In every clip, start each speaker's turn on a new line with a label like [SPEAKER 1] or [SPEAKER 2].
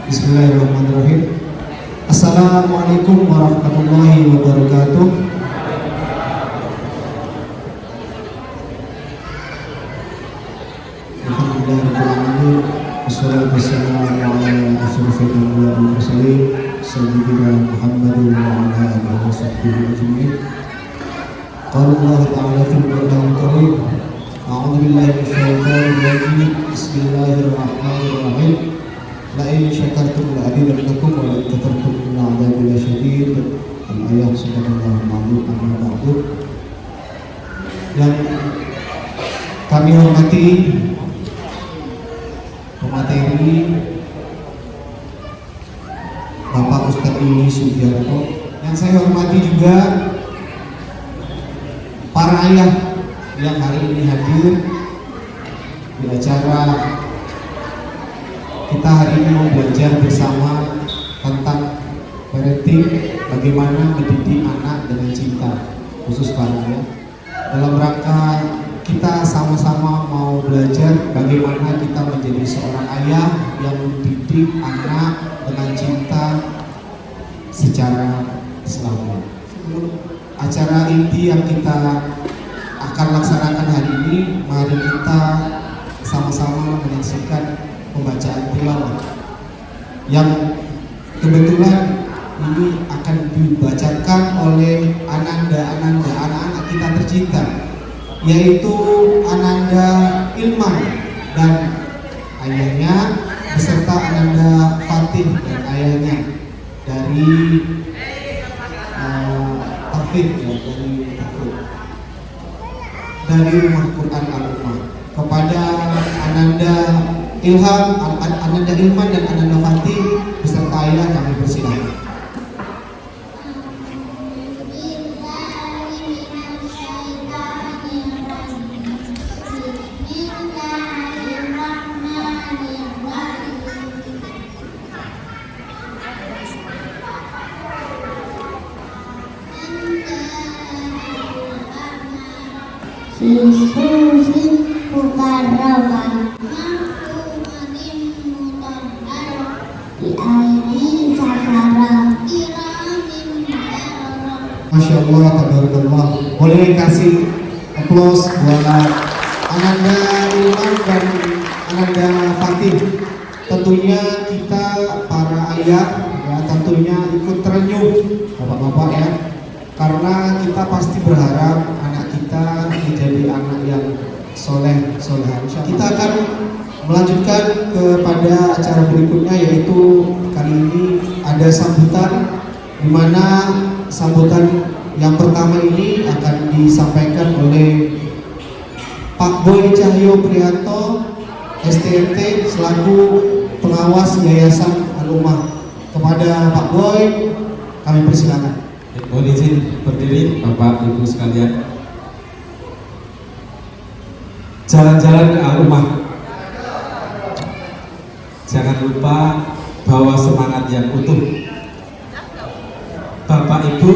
[SPEAKER 1] Bismillahirrahmanirrahim. Assalamualaikum warahmatullahi wabarakatuh. Alhamdulillahirrahmanirrahim. Wassalatu wassalamu ala asyrafil anbiya'i wal mursalin sayyidina Muhammadin wa ala alihi wa sahbihi ajma'in. Qala Allah ta'ala fil Qur'anil Karim, a'udzu billahi minasyaitonir rajim. Bismillahirrahmanirrahim. La in syakartum la azidannakum wa la in kafartum inna 'adzabi lasyadid. Al-ayat subhanallah ma'lum amma ba'du. Yang kami hormati pemateri Bapak Ustadz Yuni Sugiarto, yang saya hormati juga para ayah yang hari ini hadir di acara kita hari ini mau belajar bersama tentang parenting, bagaimana mendidik anak dengan cinta, khusus para ayah. Dalam rangka kita sama-sama mau belajar bagaimana kita menjadi seorang ayah yang mendidik anak dengan cinta secara Islami. Acara inti yang kita akan laksanakan hari ini, mari kita sama-sama menyaksikan pembacaan tilawah yang kebetulan ini akan dibacakan oleh ananda-ananda anak-anak kita tercinta, yaitu Ananda Ilman dan ayahnya beserta Ananda Fatih dan ayahnya dari Taufik, ya, dari Rumah Quran Al-Ummah. Kepada Ananda Ilman dan Ananda Fatih beserta ayah kami persilakan. Masya Allah, tabarakallah. Boleh kasih aplaus buat Ananda Ilman dan Ananda Fatih. Tentunya kita para ayah ya tentunya ikut terenyuh bapak-bapak ya, karena kita pasti berharap anak kita menjadi anak yang soleh soleha. Kita akan melanjutkan kepada acara berikutnya, yaitu kali ini ada sambutan, di mana sambutan yang pertama ini akan disampaikan oleh Pak Boy Cahyo Prianto STMT selaku pengawas Yayasan Al-Ummah. Kepada Pak Boy kami persilakan.
[SPEAKER 2] Mohon izin berdiri Bapak Ibu sekalian. Jalan-jalan ke Al-Ummah. Jangan lupa bawa semangat yang utuh. Bapak Ibu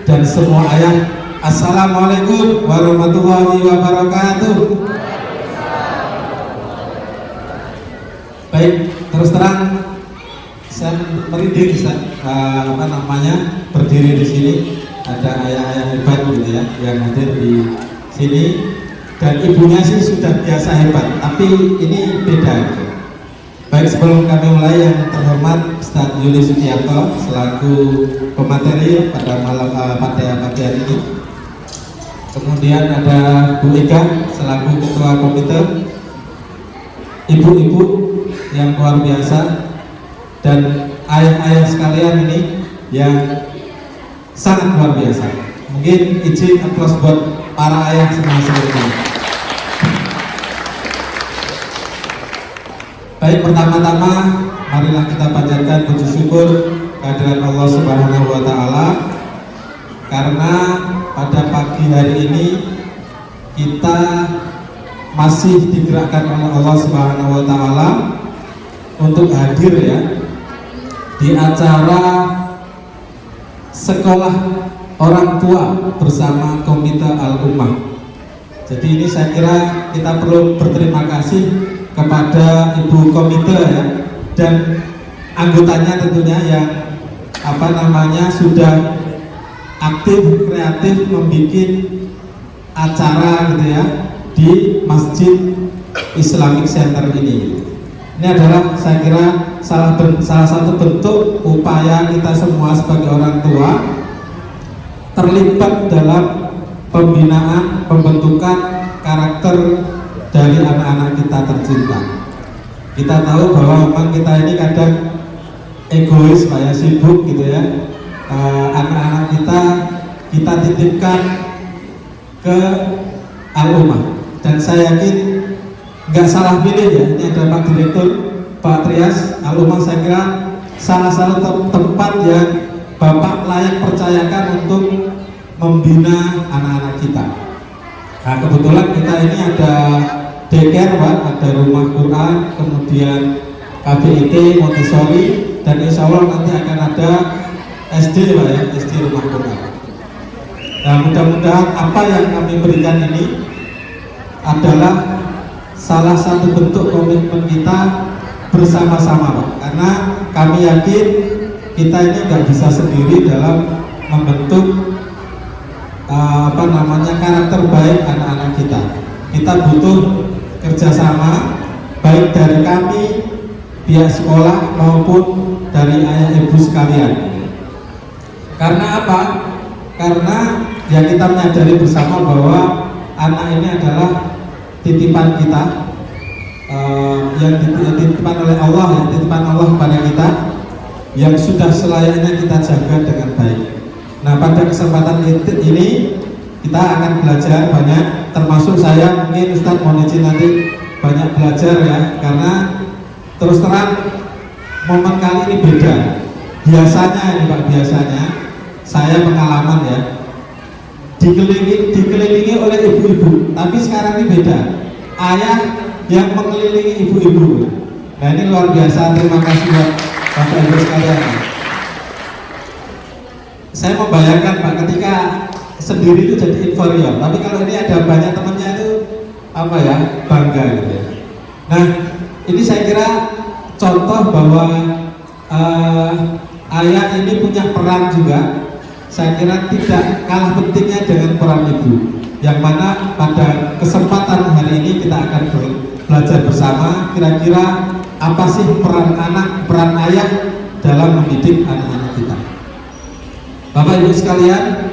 [SPEAKER 2] dan semua ayah, assalamualaikum warahmatullahi wabarakatuh. Baik, terus terang saya merinding berdiri di sini. Ada ayah-ayah hebat gitu ya yang hadir di sini, dan ibunya sih sudah biasa hebat, tapi ini beda gitu. Baik, sebelum kami mulai, yang terhormat Ustadz Yuli Sugiarto selaku pemateri pada malam pada pagi hari ini. Kemudian ada Bu Ega selaku ketua komite, ibu-ibu yang luar biasa, dan ayah-ayah sekalian ini yang sangat luar biasa. Mungkin izin aplaus buat para ayah semua-semuanya. Baik, pertama-tama marilah kita panjatkan puji syukur kehadirat Allah Subhanahu wa taala, karena pada pagi hari ini kita masih digerakkan oleh Allah Subhanahu wa taala untuk hadir ya di acara sekolah orang tua bersama Komite Al-Ummah. Jadi ini saya kira kita perlu berterima kasih kepada Ibu Komite ya, dan anggotanya tentunya yang sudah aktif kreatif membuat acara gitu ya di Masjid Islamic Center ini. Ini adalah saya kira salah satu bentuk upaya kita semua sebagai orang tua terlibat dalam pembinaan, pembentukan karakter dari anak-anak kita tercinta. Kita tahu bahwa memang kita ini kadang egois, kayak sibuk gitu ya. Anak-anak kita titipkan ke Al-Ummah, dan saya yakin nggak salah pilih ya. Ini ada Pak Direktur, Pak Trias. Al-Ummah saya kira salah satu tempat yang Bapak layak percayakan untuk membina anak-anak kita. Nah, kebetulan kita ini ada daycare Pak, ada rumah Quran, kemudian KBIT, Montessori, dan insya Allah nanti akan ada SD Pak ya, SD rumah Quran. Nah, mudah-mudahan apa yang kami berikan ini adalah salah satu bentuk komitmen kita bersama-sama Pak, karena kami yakin kita ini nggak bisa sendiri dalam membentuk karakter baik anak-anak kita. Kita butuh kerjasama baik dari kami, pihak sekolah maupun dari ayah ibu sekalian. Karena apa? Karena ya kita menyadari bersama bahwa anak ini adalah titipan kita, yang dititipkan oleh Allah, yang titipan Allah kepada kita, yang sudah selayaknya kita jaga dengan baik. Nah, pada kesempatan ini kita akan belajar banyak, termasuk saya mungkin Ustadz mohon izin nanti banyak belajar ya, karena terus terang momen kali ini beda. Biasanya ini Pak, biasanya saya pengalaman ya, dikelilingi oleh ibu-ibu, tapi sekarang ini beda. Ayah yang mengelilingi ibu-ibu. Nah, ini luar biasa. Terima kasih buat Bapak Ibu sekalian. Saya membayangkan Pak, ketika sendiri itu jadi inferior, tapi kalau ini ada banyak temannya itu bangga gitu ya. Nah, ini saya kira contoh bahwa ayah ini punya peran juga. Saya kira tidak kalah pentingnya dengan peran ibu, yang mana pada kesempatan hari ini kita akan belajar bersama kira-kira apa sih peran anak, peran ayah dalam mendidik anak-anak kita. Bapak Ibu sekalian,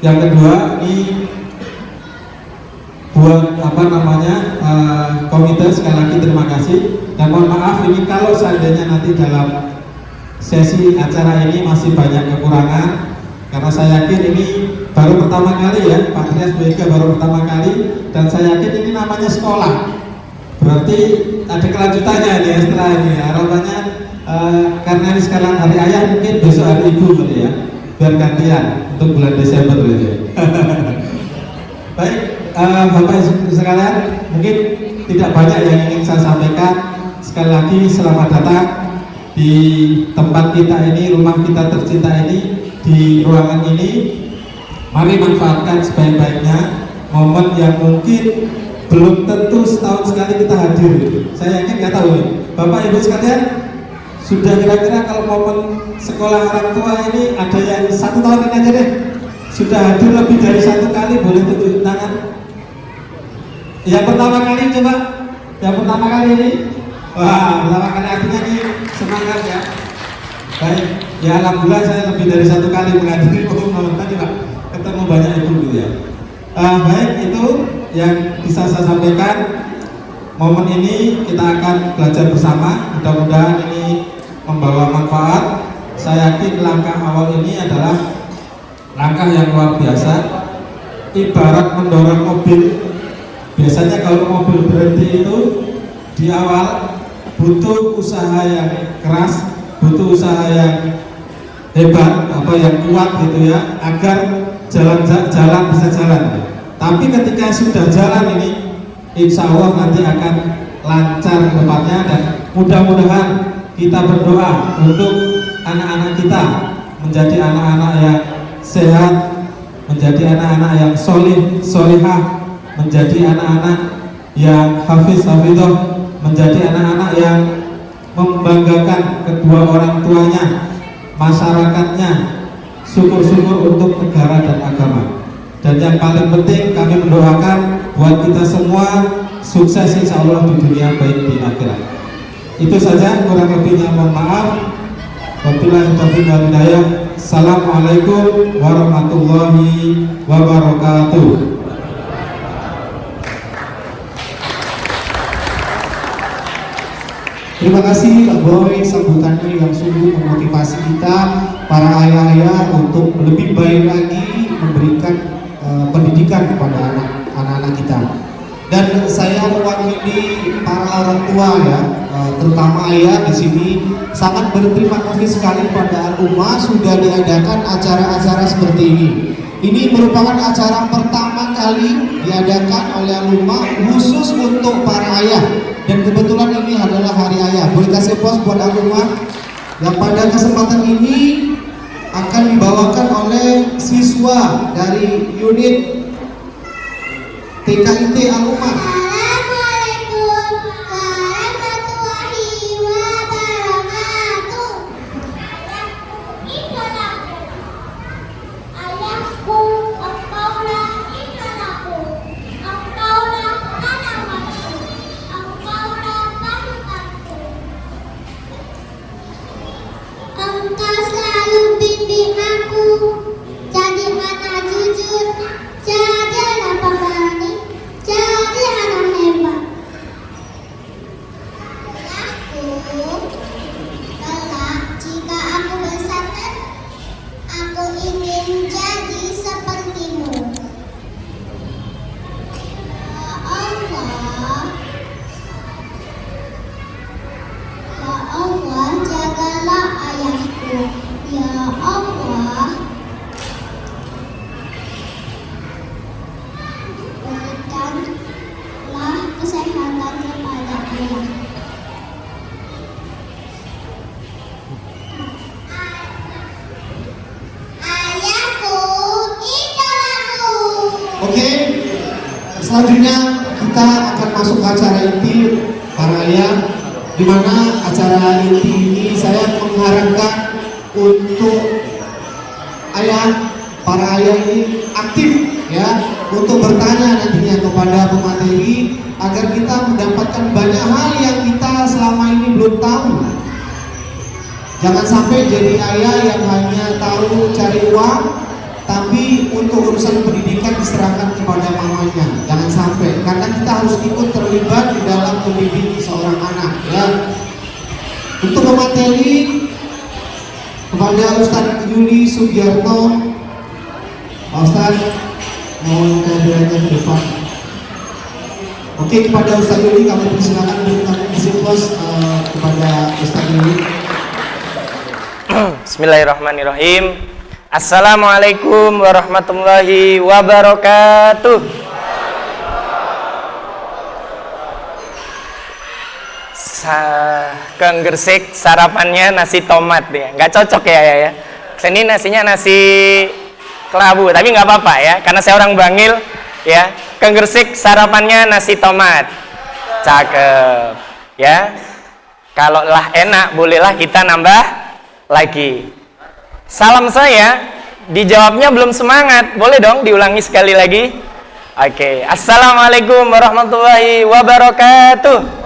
[SPEAKER 2] yang kedua ini buat komite, sekali lagi terima kasih, dan mohon maaf ini kalau seandainya nanti dalam sesi acara ini masih banyak kekurangan, karena saya yakin ini baru pertama kali ya, Pak Trias Boyega baru pertama kali, dan saya yakin ini namanya sekolah, berarti ada kelanjutannya nih ya setelah ini. Harapannya karena ini sekarang hari ayah, mungkin besok hari ibu gitu ya, biar gantian untuk bulan Desember gitu ya. Baik, Bapak Ibu sekalian, mungkin tidak banyak yang ingin saya sampaikan. Sekali lagi selamat datang di tempat kita ini, rumah kita tercinta ini, di ruangan ini. Mari manfaatkan sebaik-baiknya momen yang mungkin belum tentu setahun sekali kita hadir. Saya yakin nggak tahu nih, Bapak Ibu sekalian, sudah kira-kira kalau momen sekolah orang tua ini ada yang 1 tahun ini aja deh sudah hadir lebih dari 1 kali, boleh tunjuk tangan. Yang pertama kali coba, yang pertama kali ini. Wah, pertama kali, artinya ini semangat ya. Baik, ya alhamdulillah saya lebih dari 1 kali menghadiri momen tadi Pak, ketemu banyak ibu gitu ya. Baik, itu yang bisa saya sampaikan. Momen ini kita akan belajar bersama, mudah-mudahan ini membawa manfaat. Saya yakin langkah awal ini adalah langkah yang luar biasa, ibarat mendorong mobil. Biasanya kalau mobil berhenti itu di awal butuh usaha yang keras, butuh usaha yang hebat, yang kuat gitu ya, agar jalan bisa jalan. Tapi ketika sudah jalan ini, insya Allah nanti akan lancar ke depannya, dan mudah-mudahan kita berdoa untuk anak-anak kita menjadi anak-anak yang sehat, menjadi anak-anak yang solihah, menjadi anak-anak yang hafiz-hafidhah, menjadi anak-anak yang membanggakan kedua orang tuanya, masyarakatnya, syukur-syukur untuk negara dan agama. Dan yang paling penting kami mendoakan buat kita semua sukses insya Allah di dunia baik di akhirat. Itu saja, kurang lebihnya mohon maaf. Wabillahi taufiq wal hidayah. Assalamualaikum warahmatullahi wabarakatuh.
[SPEAKER 1] Terima kasih Pak Boy, sambutannya yang sungguh memotivasi kita para ayah-ayah untuk lebih baik lagi memberikan pendidikan kepada anak-anak kita. Dan saya mewakili para orang tua ya, terutama ayah di sini sangat berterima kasih sekali pada Al-Ummah sudah diadakan acara-acara seperti ini. Ini merupakan acara pertama kali diadakan oleh Al-Ummah khusus untuk para ayah. Dan kebetulan ini adalah Hari Ayah. Boleh kasih pos buat Al-Ummah yang pada kesempatan ini akan dibawakan oleh siswa dari unit TKIT Al-Ummah.
[SPEAKER 3] Assalamualaikum warahmatullahi wabarakatuh. Ayahku, engkaulah idolaku, engkaulah tanamanku, engkaulah panutanku. Engkau selalu bimbing aku, jadi anak jujur, jadi anak pemberani, jadi anak hebat. Ayahku, kelak jika aku besar, aku ingin jadi sepertimu. Ya Allah, jagalah ayahku. Ya Allah, berikanlah kesehatan kepada ayah. Ayahku, idolaku.
[SPEAKER 1] Oke, selanjutnya kita akan masuk ke acara inti para ayah, di mana acara inti ini saya mengharapkan untuk para ayah ini aktif ya, untuk bertanya nantinya kepada pemateri agar kita mendapatkan banyak hal yang kita selama ini belum tahu. Jangan sampai jadi ayah yang hanya tahu cari uang, tapi untuk urusan pendidikan diserahkan kepada mamanya. Jangan sampai, karena kita harus ikut terlibat di dalam mendidik seorang anak ya. Untuk pemateri kepada Ustadz Yuli Sugiarto, Pak Ustadz mohon kehadirannya ke depan. Oke, kepada Ustadz Yuli kami persilakan untuk isi pos kepada Ustadz Yuli.
[SPEAKER 4] Bismillahirrahmanirrahim. Assalamualaikum warahmatullahi wabarakatuh. Kang Gresik sarapannya nasi tomat ya, nggak cocok ya. Sini nasinya nasi kelabu, tapi nggak apa-apa ya, karena saya orang Bangil ya. Kang Gresik sarapannya nasi tomat, cakep ya. Kalau lah enak, bolehlah kita nambah lagi. Salam saya dijawabnya belum semangat, boleh dong diulangi sekali lagi. Oke, assalamualaikum warahmatullahi wabarakatuh.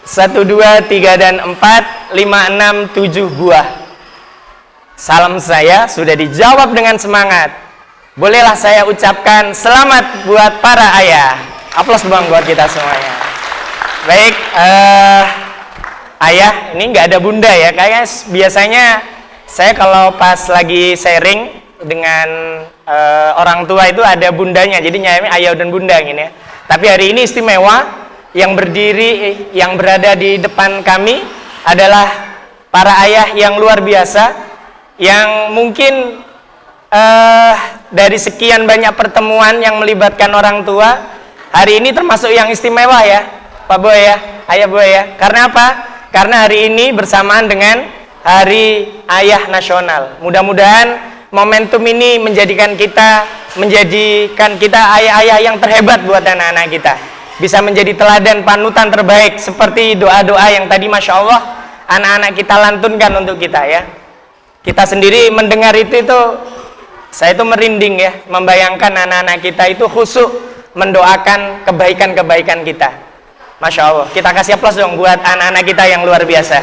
[SPEAKER 4] 1, 2, 3, dan 4, 5, 6, 7 buah. Salam saya sudah dijawab dengan semangat. Bolehlah saya ucapkan selamat buat para ayah. Aplaus dong buat kita semuanya. Baik, ayah, ini nggak ada bunda ya. Kayaknya biasanya saya kalau pas lagi sharing dengan orang tua itu ada bundanya. Jadi nyayangnya ayah dan bunda gini ya. Tapi hari ini istimewa. Yang berdiri, yang berada di depan kami adalah para ayah yang luar biasa, yang mungkin dari sekian banyak pertemuan yang melibatkan orang tua, hari ini termasuk yang istimewa ya, Pak Boy ya, Ayah Boy ya. Karena apa? Karena hari ini bersamaan dengan Hari Ayah Nasional. Mudah-mudahan momentum ini menjadikan kita ayah-ayah yang terhebat buat anak-anak kita. bisa menjadi teladan panutan terbaik seperti doa-doa yang tadi Masya Allah anak-anak kita lantunkan untuk kita ya. Kita sendiri mendengar itu saya itu merinding ya, membayangkan anak-anak kita itu khusyuk mendoakan kebaikan-kebaikan kita. Masya Allah, kita kasih aplaus dong buat anak-anak kita yang luar biasa.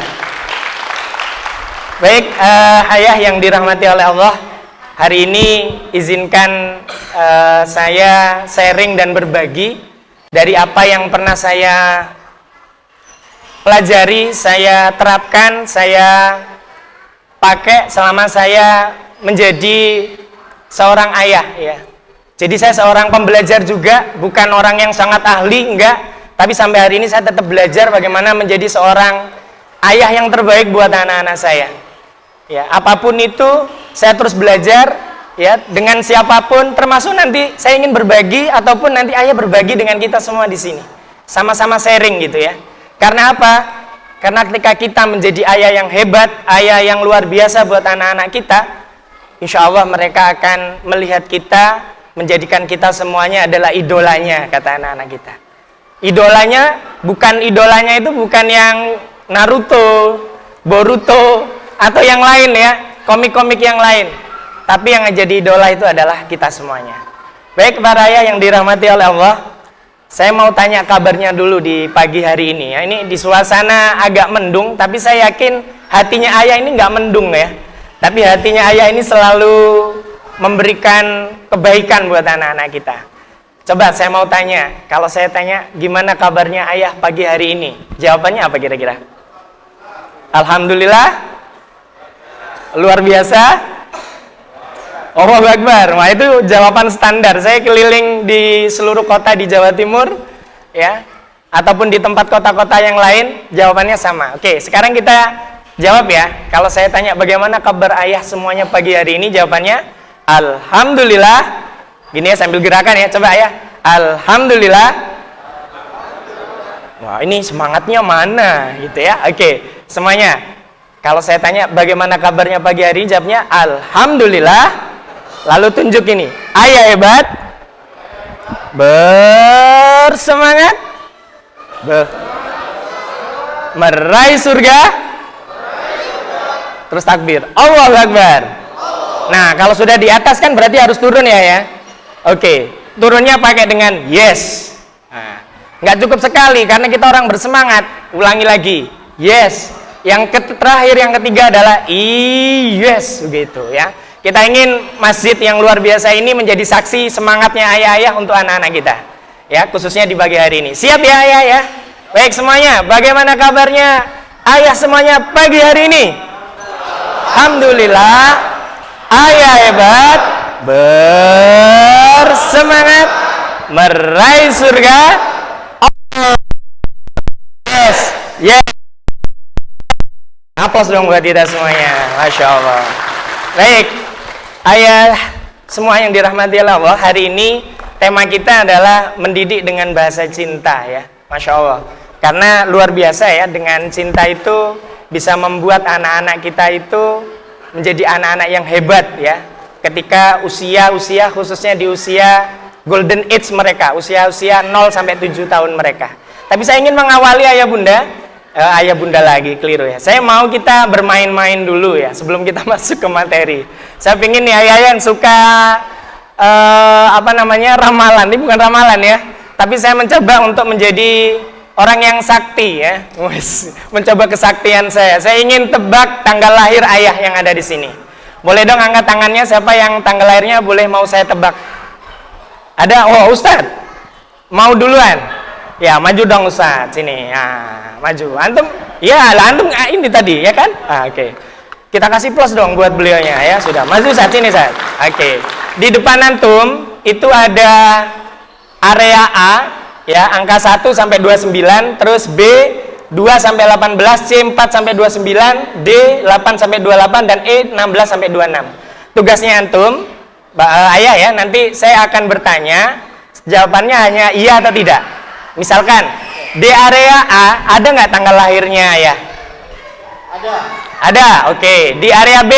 [SPEAKER 4] Baik, ayah yang dirahmati oleh Allah, hari ini izinkan saya sharing dan berbagi dari apa yang pernah saya pelajari, saya terapkan, saya pakai selama saya menjadi seorang ayah ya. Jadi saya seorang pembelajar juga, bukan orang yang sangat ahli, enggak, tapi sampai hari ini saya tetap belajar bagaimana menjadi seorang ayah yang terbaik buat anak-anak saya. Ya, apapun itu saya terus belajar ya dengan siapapun, termasuk nanti saya ingin berbagi ataupun nanti ayah berbagi dengan kita semua di sini. Sama-sama sharing gitu ya. Karena apa? Karena ketika kita menjadi ayah yang hebat, ayah yang luar biasa buat anak-anak kita, insya Allah mereka akan melihat kita, menjadikan kita semuanya adalah idolanya, kata anak-anak kita. Idolanya itu bukan yang Naruto, Boruto, atau yang lain ya, komik-komik yang lain. Tapi yang jadi idola itu adalah kita semuanya. Baik para ayah yang dirahmati oleh Allah, saya mau tanya kabarnya dulu di pagi hari ini ya. Ini di suasana agak mendung, tapi saya yakin hatinya ayah ini nggak mendung ya. Tapi hatinya ayah ini selalu memberikan kebaikan buat anak-anak kita. Coba saya mau tanya, kalau saya tanya gimana kabarnya ayah pagi hari ini, jawabannya apa kira-kira? Alhamdulillah, luar biasa, Allahu Akbar. Wah, itu jawaban standar. Saya keliling di seluruh kota di Jawa Timur ya, ataupun di tempat kota-kota yang lain, jawabannya sama. Oke, sekarang kita jawab ya. Kalau saya tanya bagaimana kabar ayah semuanya pagi hari ini, jawabannya alhamdulillah. Gini ya, sambil gerakan ya, coba ayah. Alhamdulillah. Wah, ini semangatnya mana gitu ya. Oke, semuanya. Kalau saya tanya bagaimana kabarnya pagi hari ini, jawabnya alhamdulillah. Lalu tunjuk ini, ayah hebat, bersemangat, meraih surga, terus takbir, Allahu Akbar. Nah, kalau sudah di atas kan berarti harus turun ya. Oke, turunnya pakai dengan yes. Nah, nggak cukup sekali karena kita orang bersemangat. Ulangi lagi, yes. Yang terakhir, yang ketiga adalah yes, begitu ya. Kita ingin masjid yang luar biasa ini menjadi saksi semangatnya ayah-ayah untuk anak-anak kita ya, khususnya di pagi hari ini. Siap ya ayah ya? Baik semuanya, bagaimana kabarnya ayah semuanya pagi hari ini? Alhamdulillah, ayah hebat, bersemangat, meraih surga. Yes, yes. Aplaus dong buat kita semuanya, Masya Allah. Baik, ayah semua yang dirahmati Allah, hari ini tema kita adalah mendidik dengan bahasa cinta ya, Masya Allah. Karena luar biasa ya, dengan cinta itu bisa membuat anak-anak kita itu menjadi anak-anak yang hebat ya. Ketika usia khususnya di usia golden age mereka, usia 0 sampai 7 tahun mereka. Tapi saya ingin mengawali ayah bunda lagi, keliru ya. Saya mau kita bermain-main dulu ya sebelum kita masuk ke materi. Saya pingin nih ayah yang suka ramalan. Ini bukan ramalan ya, tapi saya mencoba untuk menjadi orang yang sakti ya. Mencoba kesaktian saya. Saya ingin tebak tanggal lahir ayah yang ada di sini. Boleh dong angkat tangannya, siapa yang tanggal lahirnya boleh mau saya tebak? Ada? Oh, Ustadz mau duluan? Ya, maju dong Ustaz, sini. Nah, maju. Antum, ya, antum ini tadi, ya kan? Oke. Kita kasih plus dong buat beliaunya ya. Sudah, maju Ustaz, sini Ustaz. Oke. Di depan antum itu ada area A ya, angka 1 sampai 29, terus B 2 sampai 18, C 4 sampai 29, D 8 sampai 28 dan E 16 sampai 26. Tugasnya antum, ayah ya, nanti saya akan bertanya, jawabannya hanya iya atau tidak. Misalkan di area A ada nggak tanggal lahirnya ya? Ada. Oke. Di area B?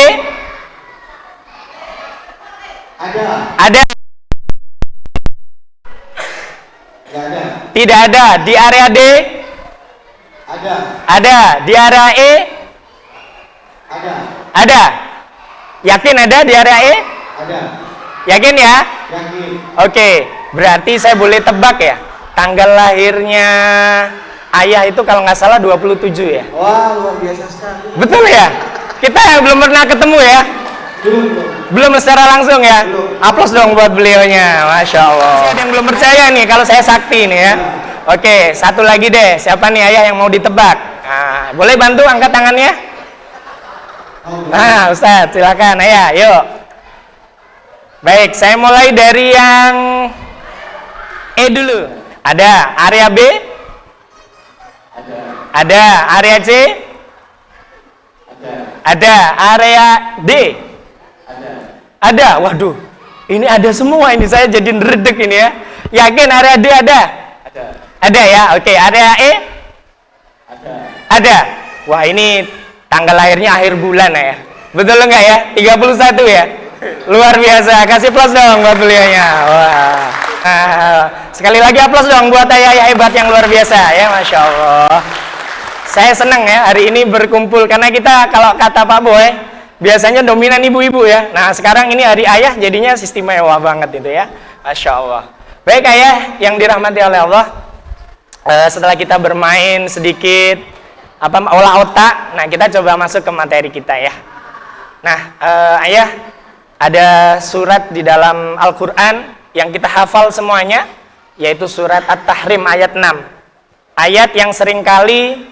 [SPEAKER 4] Ada. Tidak ada. Di area D?
[SPEAKER 2] Ada.
[SPEAKER 4] Ada. Di area E?
[SPEAKER 2] Ada.
[SPEAKER 4] Ada. Yakin ada di area E?
[SPEAKER 2] Ada.
[SPEAKER 4] Yakin ya?
[SPEAKER 2] Yakin.
[SPEAKER 4] Oke, berarti saya boleh tebak ya. Tanggal lahirnya ayah itu kalau nggak salah 27 ya.
[SPEAKER 2] Wah, luar biasa sekali.
[SPEAKER 4] Betul ya? Kita yang belum pernah ketemu ya. Belum secara langsung ya. Aplaus dong buat beliaunya. Masya Allah. Masih ada yang belum percaya nih kalau saya sakti nih ya. Oke, satu lagi deh. Siapa nih ayah yang mau ditebak? Nah, boleh bantu angkat tangannya? Nah, Ustadz, silakan ayah. Yuk. Baik, saya mulai dari yang E dulu. Ada area B? Ada. Area C? Ada. Area D? Ada. Waduh, ini ada semua ini, saya jadi neredek ini ya. Yakin area D ada? Ada ya. Oke, area E? Ada. Wah, ini tanggal lahirnya akhir bulan ya. Betul enggak ya? 31 ya. Luar biasa. Kasih plus dong buat beliaunya. Wah. Sekali lagi aplaus dong buat ayah hebat yang luar biasa ya, Masya Allah. Saya senang ya hari ini berkumpul karena kita kalau kata Pak Boy biasanya dominan ibu-ibu ya. Nah sekarang ini hari ayah jadinya istimewa banget itu ya, Masya Allah. Baik ayah yang dirahmati oleh Allah, setelah kita bermain sedikit olah otak, nah kita coba masuk ke materi kita ya. Nah ayah ada surat di dalam Al-Quran yang kita hafal semuanya, yaitu surat At-Tahrim ayat 6. Ayat yang seringkali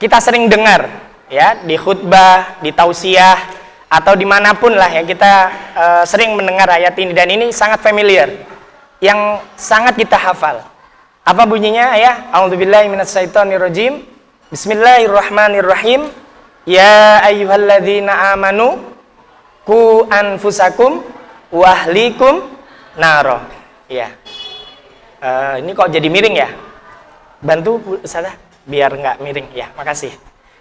[SPEAKER 4] kita sering dengar ya di khutbah, di tausiah atau dimanapun lah ya kita sering mendengar ayat ini, dan ini sangat familiar yang sangat kita hafal. Apa bunyinya ayah? A'udzubillahi minasyaitonirrajim. Bismillahirrahmanirrahim. Ya ayyuhalladzina amanu qu anfusakum wa ahlikum naro. Ya. Ini kok jadi miring ya? Bantu Bu Ustazah biar nggak miring ya, makasih.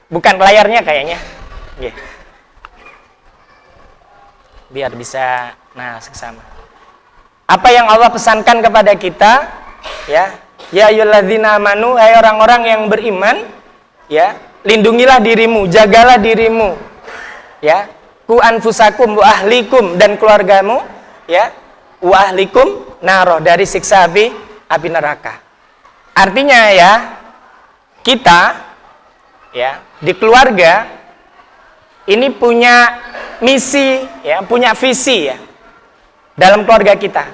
[SPEAKER 4] Bukan layarnya kayaknya. Nggih. Biar bisa seksama. Apa yang Allah pesankan kepada kita ya? Ya ayyuhalladzina amanu, hai orang-orang yang beriman ya, lindungilah dirimu, jagalah dirimu ya. Ku anfusakum wa ahlikum, dan keluargamu ya, wa ahlikum naro, dari siksa api neraka. Artinya ya, kita ya di keluarga ini punya misi ya, punya visi ya dalam keluarga kita.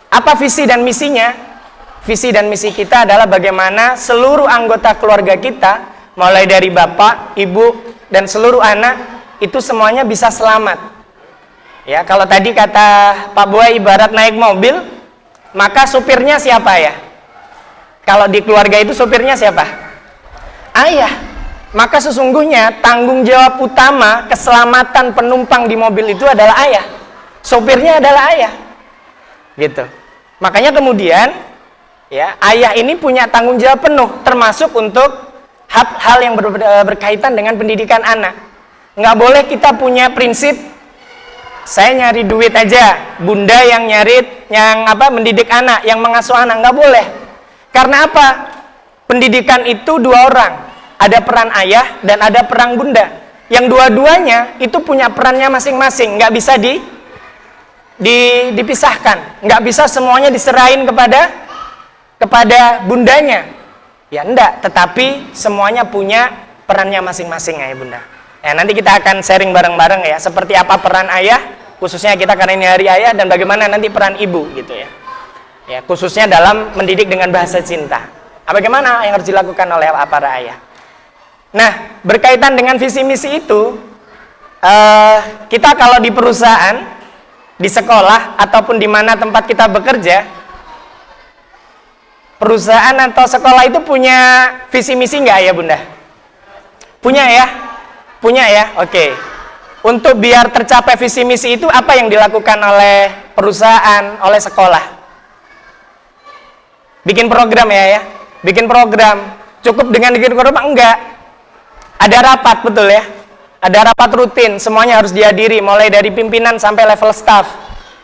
[SPEAKER 4] Apa visi dan misinya? Visi dan misi kita adalah bagaimana seluruh anggota keluarga kita, mulai dari bapak, ibu, dan seluruh anak itu semuanya bisa selamat. Ya, kalau tadi kata Pak Boy ibarat naik mobil, maka supirnya siapa ya? Kalau di keluarga itu supirnya siapa? Ayah. Maka sesungguhnya tanggung jawab utama keselamatan penumpang di mobil itu adalah ayah. Sopirnya adalah ayah. Gitu. Makanya kemudian ya, ayah ini punya tanggung jawab penuh, termasuk untuk hal yang berkaitan dengan pendidikan anak. Nggak boleh kita punya prinsip saya nyari duit aja, bunda yang mendidik anak, yang mengasuh anak. Nggak boleh. Karena apa? Pendidikan itu dua orang, ada peran ayah dan ada peran bunda, yang dua-duanya itu punya perannya masing-masing, nggak bisa dipisahkan, nggak bisa semuanya diserahin kepada bundanya ya, enggak, tetapi semuanya punya perannya masing-masing ya bunda. Ya, nanti kita akan sharing bareng-bareng ya, seperti apa peran ayah, khususnya kita karena ini hari ayah, dan bagaimana nanti peran ibu gitu ya. Ya, khususnya dalam mendidik dengan bahasa cinta. Bagaimana yang harus dilakukan oleh para ayah. Nah, berkaitan dengan visi misi itu, kita kalau di perusahaan, di sekolah, ataupun di mana tempat kita bekerja, perusahaan atau sekolah itu punya visi misi nggak ya bunda? Punya ya? Punya ya, oke. Untuk biar tercapai visi misi itu apa yang dilakukan oleh perusahaan, oleh sekolah? Bikin program ya, bikin program. Cukup dengan bikin program? Enggak. Ada rapat, betul ya. Ada rapat rutin, semuanya harus dihadiri, mulai dari pimpinan sampai level staff.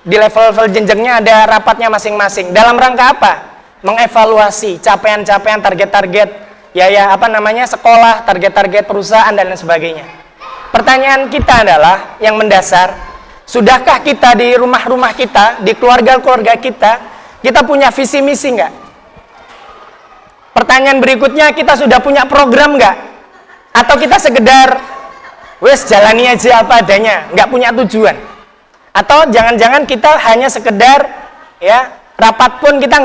[SPEAKER 4] Di level-level jenjangnya ada rapatnya masing-masing. Dalam rangka apa? mengevaluasi capaian-capaian, target-target sekolah, target-target perusahaan dan lain sebagainya. Pertanyaan kita adalah yang mendasar, sudahkah kita di rumah-rumah kita, di keluarga-keluarga kita punya visi misi nggak? Pertanyaan berikutnya, kita sudah punya program nggak? Atau kita sekedar wes jalani aja apa adanya, nggak punya tujuan? Atau jangan-jangan kita hanya sekedar rapat pun kita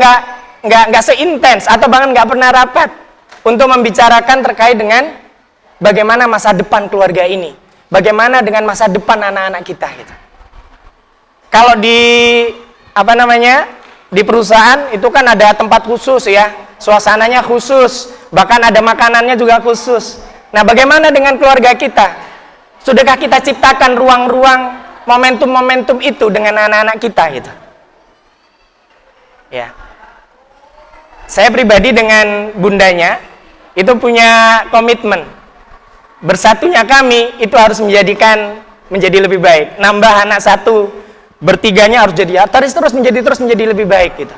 [SPEAKER 4] nggak seintens, atau bahkan nggak pernah rapat untuk membicarakan terkait dengan bagaimana masa depan keluarga ini, bagaimana dengan masa depan anak-anak kita gitu. Kalau di di perusahaan itu kan ada tempat khusus ya, suasananya khusus, bahkan ada makanannya juga khusus. Nah, bagaimana dengan keluarga kita? Sudahkah kita ciptakan ruang-ruang momentum-momentum itu dengan anak-anak kita gitu? Ya. Saya pribadi dengan bundanya itu punya komitmen. Bersatunya kami itu harus menjadi lebih baik. Nambah anak satu, bertiganya harus jadi terus menjadi lebih baik gitu.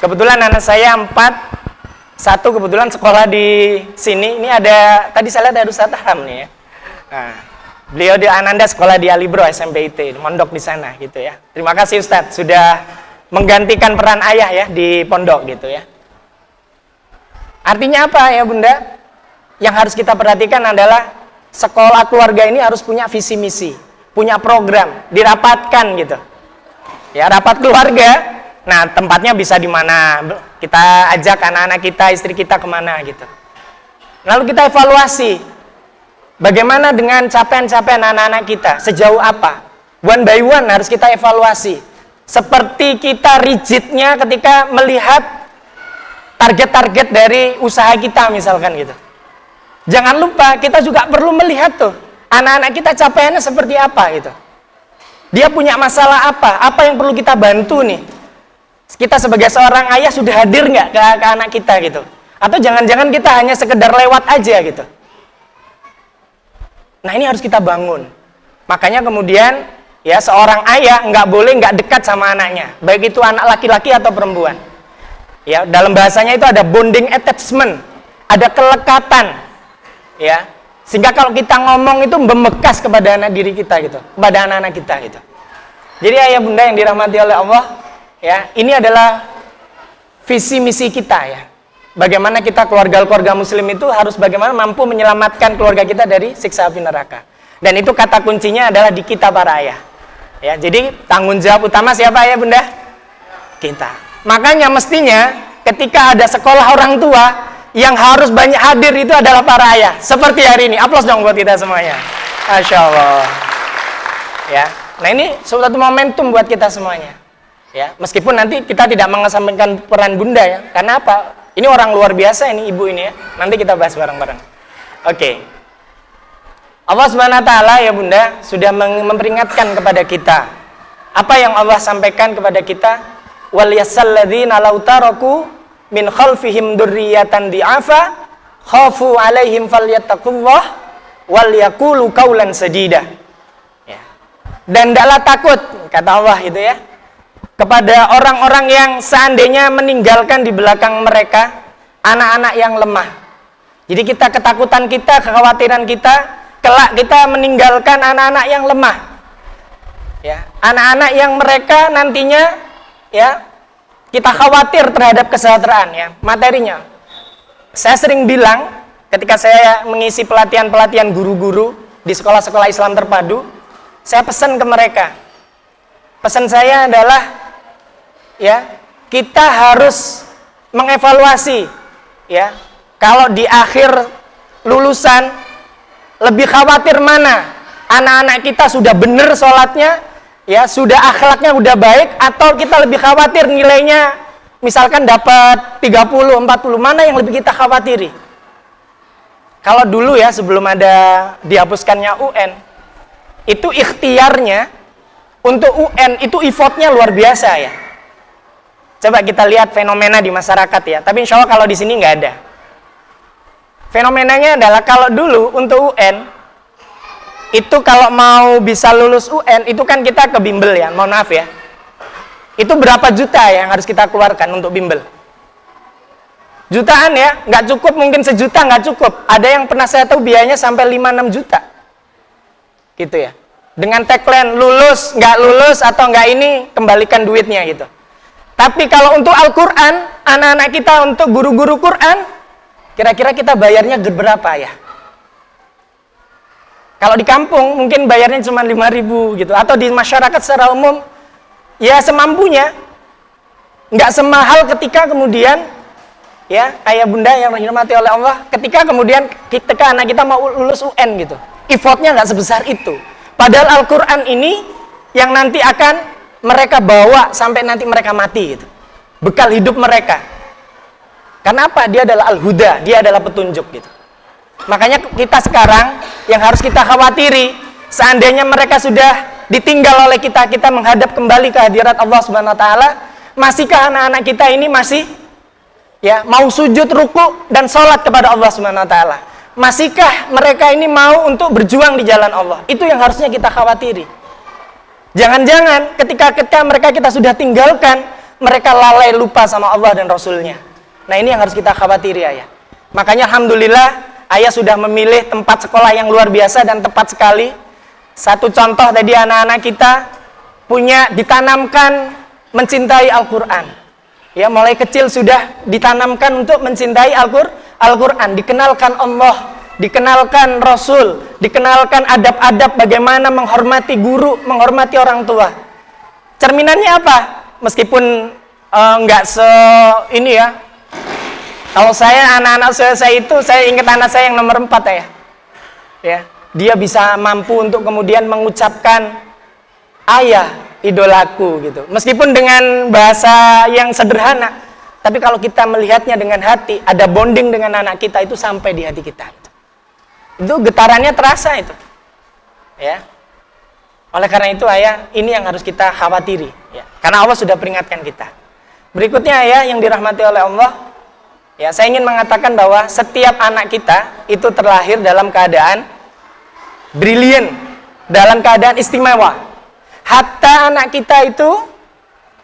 [SPEAKER 4] Kebetulan anak saya 4, satu kebetulan sekolah di sini. Ini ada, tadi saya lihat ada Ustaz Ham nih ya. Nah, beliau di Ananda sekolah di Alibro SMPIT, mondok di sana gitu ya. Terima kasih Ustadz sudah menggantikan peran ayah ya di pondok gitu ya. Artinya apa ya Bunda? Yang harus kita perhatikan adalah sekolah keluarga ini harus punya visi misi, punya program, dirapatkan gitu. Ya, rapat keluarga. Nah, tempatnya bisa di mana? Kita ajak anak-anak kita, istri kita kemana gitu. Lalu kita evaluasi. Bagaimana dengan capaian-capaian anak-anak kita? Sejauh apa? One by one harus kita evaluasi. Seperti kita rigidnya ketika melihat target-target dari usaha kita misalkan gitu. Jangan lupa kita juga perlu melihat tuh anak-anak kita capaiannya seperti apa gitu. Dia punya masalah apa yang perlu kita bantu nih. Kita sebagai seorang ayah sudah hadir nggak ke anak kita gitu. Atau jangan-jangan kita hanya sekedar lewat aja gitu. Nah, ini harus kita bangun. Makanya kemudian ya seorang ayah nggak boleh nggak dekat sama anaknya, baik itu anak laki-laki atau perempuan. Ya, dalam bahasanya itu ada bonding attachment, ada kelekatan. Ya, sehingga kalau kita ngomong itu membekas kepada anak diri kita gitu, kepada anak-anak kita gitu. Jadi ayah bunda yang dirahmati oleh Allah, ya, ini adalah visi misi kita ya. Bagaimana kita keluarga-keluarga muslim itu harus bagaimana mampu menyelamatkan keluarga kita dari siksa api neraka. Dan itu kata kuncinya adalah di kita para ayah. Ya, jadi tanggung jawab utama siapa ya bunda? Kita. Makanya mestinya ketika ada sekolah orang tua yang harus banyak hadir itu adalah para ayah. Seperti hari ini. Aplaus dong buat kita semuanya. Masya Allah. Ya. Nah, ini suatu momentum buat kita semuanya. Ya, meskipun nanti kita tidak mengesampingkan peran bunda ya. Karena apa? Ini orang luar biasa ini ibu ini ya. Nanti kita bahas bareng-bareng. Oke. Allah Subhanahu wa taala ya bunda sudah memperingatkan kepada kita. Apa yang Allah sampaikan kepada kita? Wal yasalladzina law taraku min khalfihim dzurriyyatan di'afa khafu 'alaihim falyattaqullah wal yaqulu qaulan sadida. Ya. Dan tidaklah takut kata Allah itu ya kepada orang-orang yang seandainya meninggalkan di belakang mereka anak-anak yang lemah. Jadi kita ketakutan kita, kekhawatiran kita, kelak kita meninggalkan anak-anak yang lemah. Ya, anak-anak yang mereka nantinya ya kita khawatir terhadap kesejahteraan ya, materinya. Saya sering bilang ketika saya mengisi pelatihan-pelatihan guru-guru di sekolah-sekolah Islam terpadu, saya pesan ke mereka. Pesan saya adalah ya, kita harus mengevaluasi ya. Kalau di akhir lulusan lebih khawatir mana? Anak-anak kita sudah benar sholatnya, ya, sudah akhlaknya udah baik, atau kita lebih khawatir nilainya misalkan dapat 30, 40, mana yang lebih kita khawatiri? Kalau dulu ya sebelum ada dihapuskannya UN, itu ikhtiarnya untuk UN itu effortnya luar biasa ya. Coba kita lihat fenomena di masyarakat ya. Tapi insya Allah kalau di sini nggak ada. Fenomenanya adalah kalau dulu untuk UN itu kalau mau bisa lulus UN itu kan kita ke bimbel ya. Mohon maaf ya. Itu berapa juta yang harus kita keluarkan untuk bimbel? jutaan ya, nggak cukup, mungkin sejuta nggak cukup. Ada yang pernah saya tahu biayanya sampai 5-6 juta. Gitu ya. Dengan tagline lulus, nggak lulus atau nggak ini, kembalikan duitnya gitu. Tapi kalau untuk Al-Quran, anak-anak kita untuk guru-guru Quran, kira-kira kita bayarnya berapa ya? Kalau di kampung mungkin bayarnya cuma 5.000 gitu, atau di masyarakat secara umum ya semampunya, nggak semahal ketika kemudian ya ayah bunda yang dirahmati oleh Allah, ketika kemudian anak kita mau lulus UN gitu, effortnya nggak sebesar itu. Padahal Al-Quran ini yang nanti akan mereka bawa sampai nanti mereka mati gitu, bekal hidup mereka. Karena apa? Dia adalah Al-Huda, dia adalah petunjuk gitu. Makanya kita sekarang yang harus kita khawatiri, seandainya mereka sudah ditinggal oleh kita, kita menghadap kembali ke hadirat Allah Subhanahu wa taala, masihkah anak-anak kita ini masih ya mau sujud, ruku dan sholat kepada Allah Subhanahu wa taala? Masihkah mereka ini mau untuk berjuang di jalan Allah? Itu yang harusnya kita khawatiri. Jangan-jangan ketika mereka kita sudah tinggalkan, mereka lalai lupa sama Allah dan Rasulnya. Nah ini yang harus kita khawatiri ayah. Makanya alhamdulillah ayah sudah memilih tempat sekolah yang luar biasa dan tepat sekali. Satu contoh tadi, anak-anak kita punya ditanamkan mencintai Al-Quran. Ya, mulai kecil sudah ditanamkan untuk mencintai Al-Quran, dikenalkan Allah, dikenalkan Rasul, dikenalkan adab-adab bagaimana menghormati guru, menghormati orang tua. Cerminannya apa? Meskipun nggak ini ya. Kalau saya, anak-anak saya itu, saya ingat anak saya yang nomor 4 ya. Ya, dia bisa mampu untuk kemudian mengucapkan ayah idolaku gitu. Meskipun dengan bahasa yang sederhana, tapi kalau kita melihatnya dengan hati, ada bonding dengan anak kita itu sampai di hati kita. Itu getarannya terasa itu. Ya. Oleh karena itu ayah, ini yang harus kita khawatiri ya. Karena Allah sudah peringatkan kita. Berikutnya ayah yang dirahmati oleh Allah, ya, saya ingin mengatakan bahwa setiap anak kita itu terlahir dalam keadaan brilian, dalam keadaan istimewa. Hatta anak kita itu,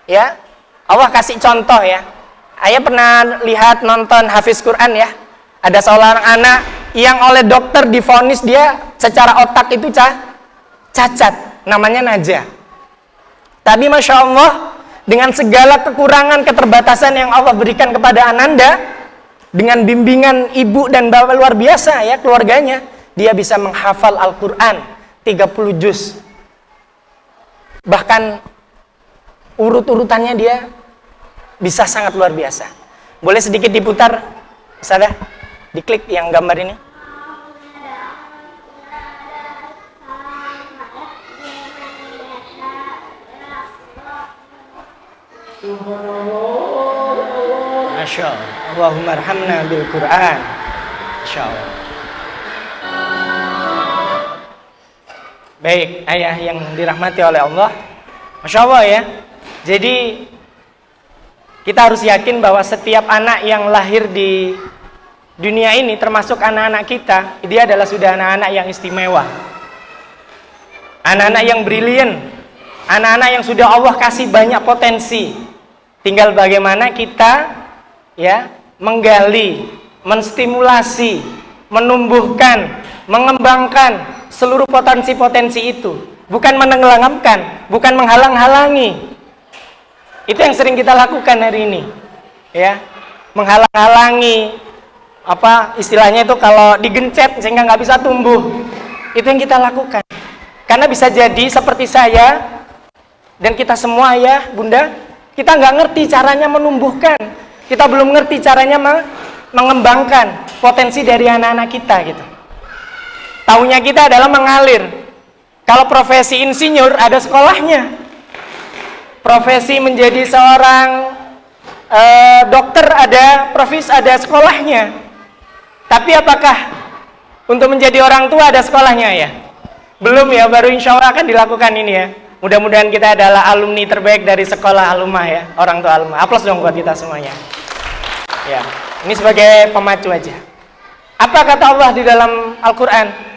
[SPEAKER 4] ya, Allah kasih contoh ya. Ayah pernah lihat nonton Hafiz Quran ya. Ada seorang anak yang oleh dokter divonis dia secara otak itu cacat, namanya Najah. Tapi Masya Allah, dengan segala kekurangan, keterbatasan yang Allah berikan kepada Ananda, dengan bimbingan ibu dan bapak luar biasa ya, keluarganya, dia bisa menghafal Al-Quran 30 juz. Bahkan urut-urutannya dia bisa sangat luar biasa. Boleh sedikit diputar, Ustazah? Diklik yang gambar ini. Masya Allah. Allahumma arhamna bil Quran. Masya Allah. Baik, ayah yang dirahmati oleh Allah, Masya Allah ya. Jadi kita harus yakin bahwa setiap anak yang lahir di dunia ini, termasuk anak-anak kita, dia adalah sudah anak-anak yang istimewa, anak-anak yang brilian, anak-anak yang sudah Allah kasih banyak potensi. Tinggal bagaimana kita ya menggali, menstimulasi, menumbuhkan, mengembangkan seluruh potensi-potensi itu, bukan menenggelamkan, bukan menghalang-halangi. Itu yang sering kita lakukan hari ini, ya, menghalang-halangi, apa istilahnya itu, kalau digencet sehingga nggak bisa tumbuh. Itu yang kita lakukan. Karena bisa jadi seperti saya dan kita semua ya, Bunda, kita nggak ngerti caranya menumbuhkan, kita belum ngerti caranya mengembangkan potensi dari anak-anak kita gitu. Taunya kita adalah mengalir. Kalau profesi insinyur ada sekolahnya, profesi menjadi seorang dokter ada sekolahnya. Tapi apakah untuk menjadi orang tua ada sekolahnya ya? Belum ya, baru insya Allah akan dilakukan ini ya. Mudah-mudahan kita adalah alumni terbaik dari sekolah alumah ya, orang tua alumah. Aplaus dong buat kita semuanya. Ya, ini sebagai pemacu aja. Apa kata Allah di dalam Al-Quran?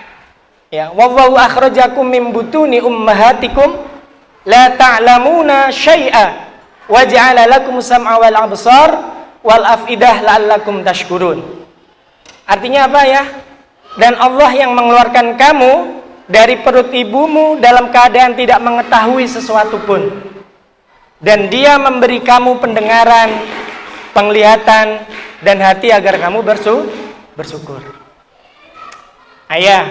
[SPEAKER 4] Ya, wallahu akhrajakum min butuni ummahatikum la ta'lamuna syai'a wa ja'ala lakum sam'a wal absar wal afidah la'allakum tashkurun. Artinya apa ya? Dan Allah yang mengeluarkan kamu dari perut ibumu dalam keadaan tidak mengetahui sesuatu pun. Dan Dia memberi kamu pendengaran, penglihatan, dan hati agar kamu bersyukur. Ayah,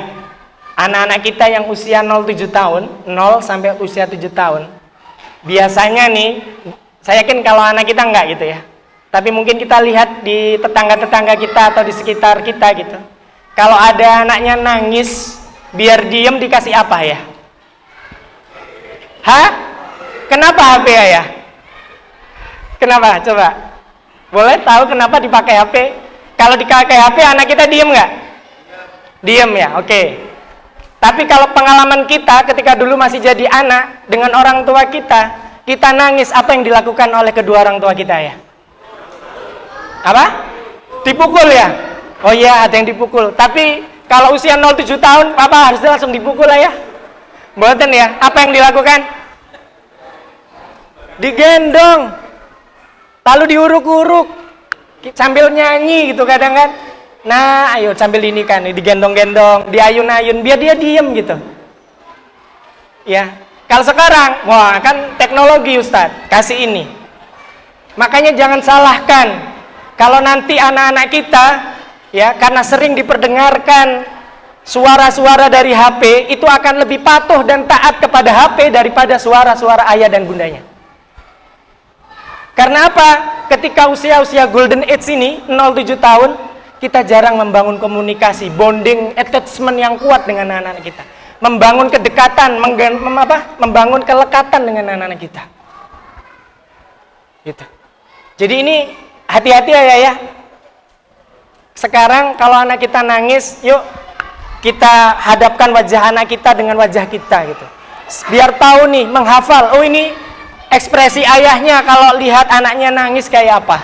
[SPEAKER 4] anak-anak kita yang usia 0-7 tahun, 0 sampai usia 7 tahun, biasanya nih, saya yakin kalau anak kita enggak gitu ya. Tapi mungkin kita lihat di tetangga-tetangga kita atau di sekitar kita gitu. Kalau ada anaknya nangis, biar diem dikasih apa ya? Hah? Kenapa HP ya? Kenapa? Coba. Boleh tahu kenapa dipakai HP? Kalau dipakai HP anak kita diem nggak? Diem ya, oke. Tapi kalau pengalaman kita ketika dulu masih jadi anak dengan orang tua kita nangis, apa yang dilakukan oleh kedua orang tua kita ya? Apa? Dipukul ya? Oh iya, ada yang dipukul. Tapi kalau usia 0-7 tahun, papa harus langsung dipukul lah ya? Mboten ya? Apa yang dilakukan? Digendong, lalu diuruk-uruk, sambil nyanyi gitu kadang kan. Nah, ayo sambil ini kan, digendong-gendong, diayun-ayun, biar dia diem gitu. Ya, kalau sekarang, wah kan teknologi Ustadz, kasih ini. Makanya jangan salahkan kalau nanti anak-anak kita, ya karena sering diperdengarkan suara-suara dari HP, itu akan lebih patuh dan taat kepada HP daripada suara-suara ayah dan bundanya. Karena apa? Ketika usia-usia golden age ini, 0-7 tahun, kita jarang membangun komunikasi, bonding, attachment yang kuat dengan anak-anak kita. Membangun kedekatan, membangun kelekatan dengan anak-anak kita. Gitu. Jadi ini hati-hati ya. Sekarang kalau anak kita nangis, yuk kita hadapkan wajah anak kita dengan wajah kita gitu. Biar tahu nih, menghafal, oh ini ekspresi ayahnya kalau lihat anaknya nangis kayak apa.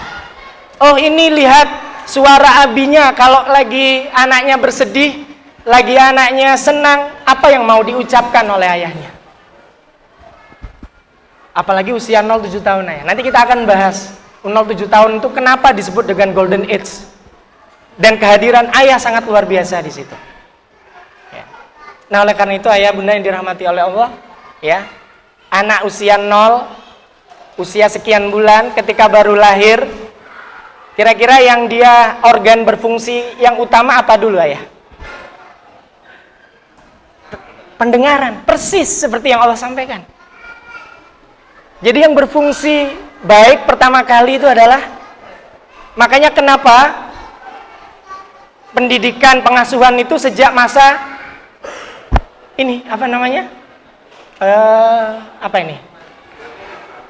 [SPEAKER 4] Oh ini lihat suara abinya kalau lagi anaknya bersedih, lagi anaknya senang, apa yang mau diucapkan oleh ayahnya. Apalagi usia 0-7 tahun ya. Nanti kita akan bahas 0-7 tahun itu kenapa disebut dengan golden age. Dan kehadiran ayah sangat luar biasa di situ. Ya. Nah oleh karena itu ayah bunda yang dirahmati oleh Allah, ya, anak usia 0, usia sekian bulan ketika baru lahir, kira-kira yang dia organ berfungsi yang utama apa dulu ayah? Pendengaran, persis seperti yang Allah sampaikan. Jadi yang berfungsi baik pertama kali itu adalah, makanya kenapa pendidikan pengasuhan itu sejak masa ini apa namanya? Apa ini?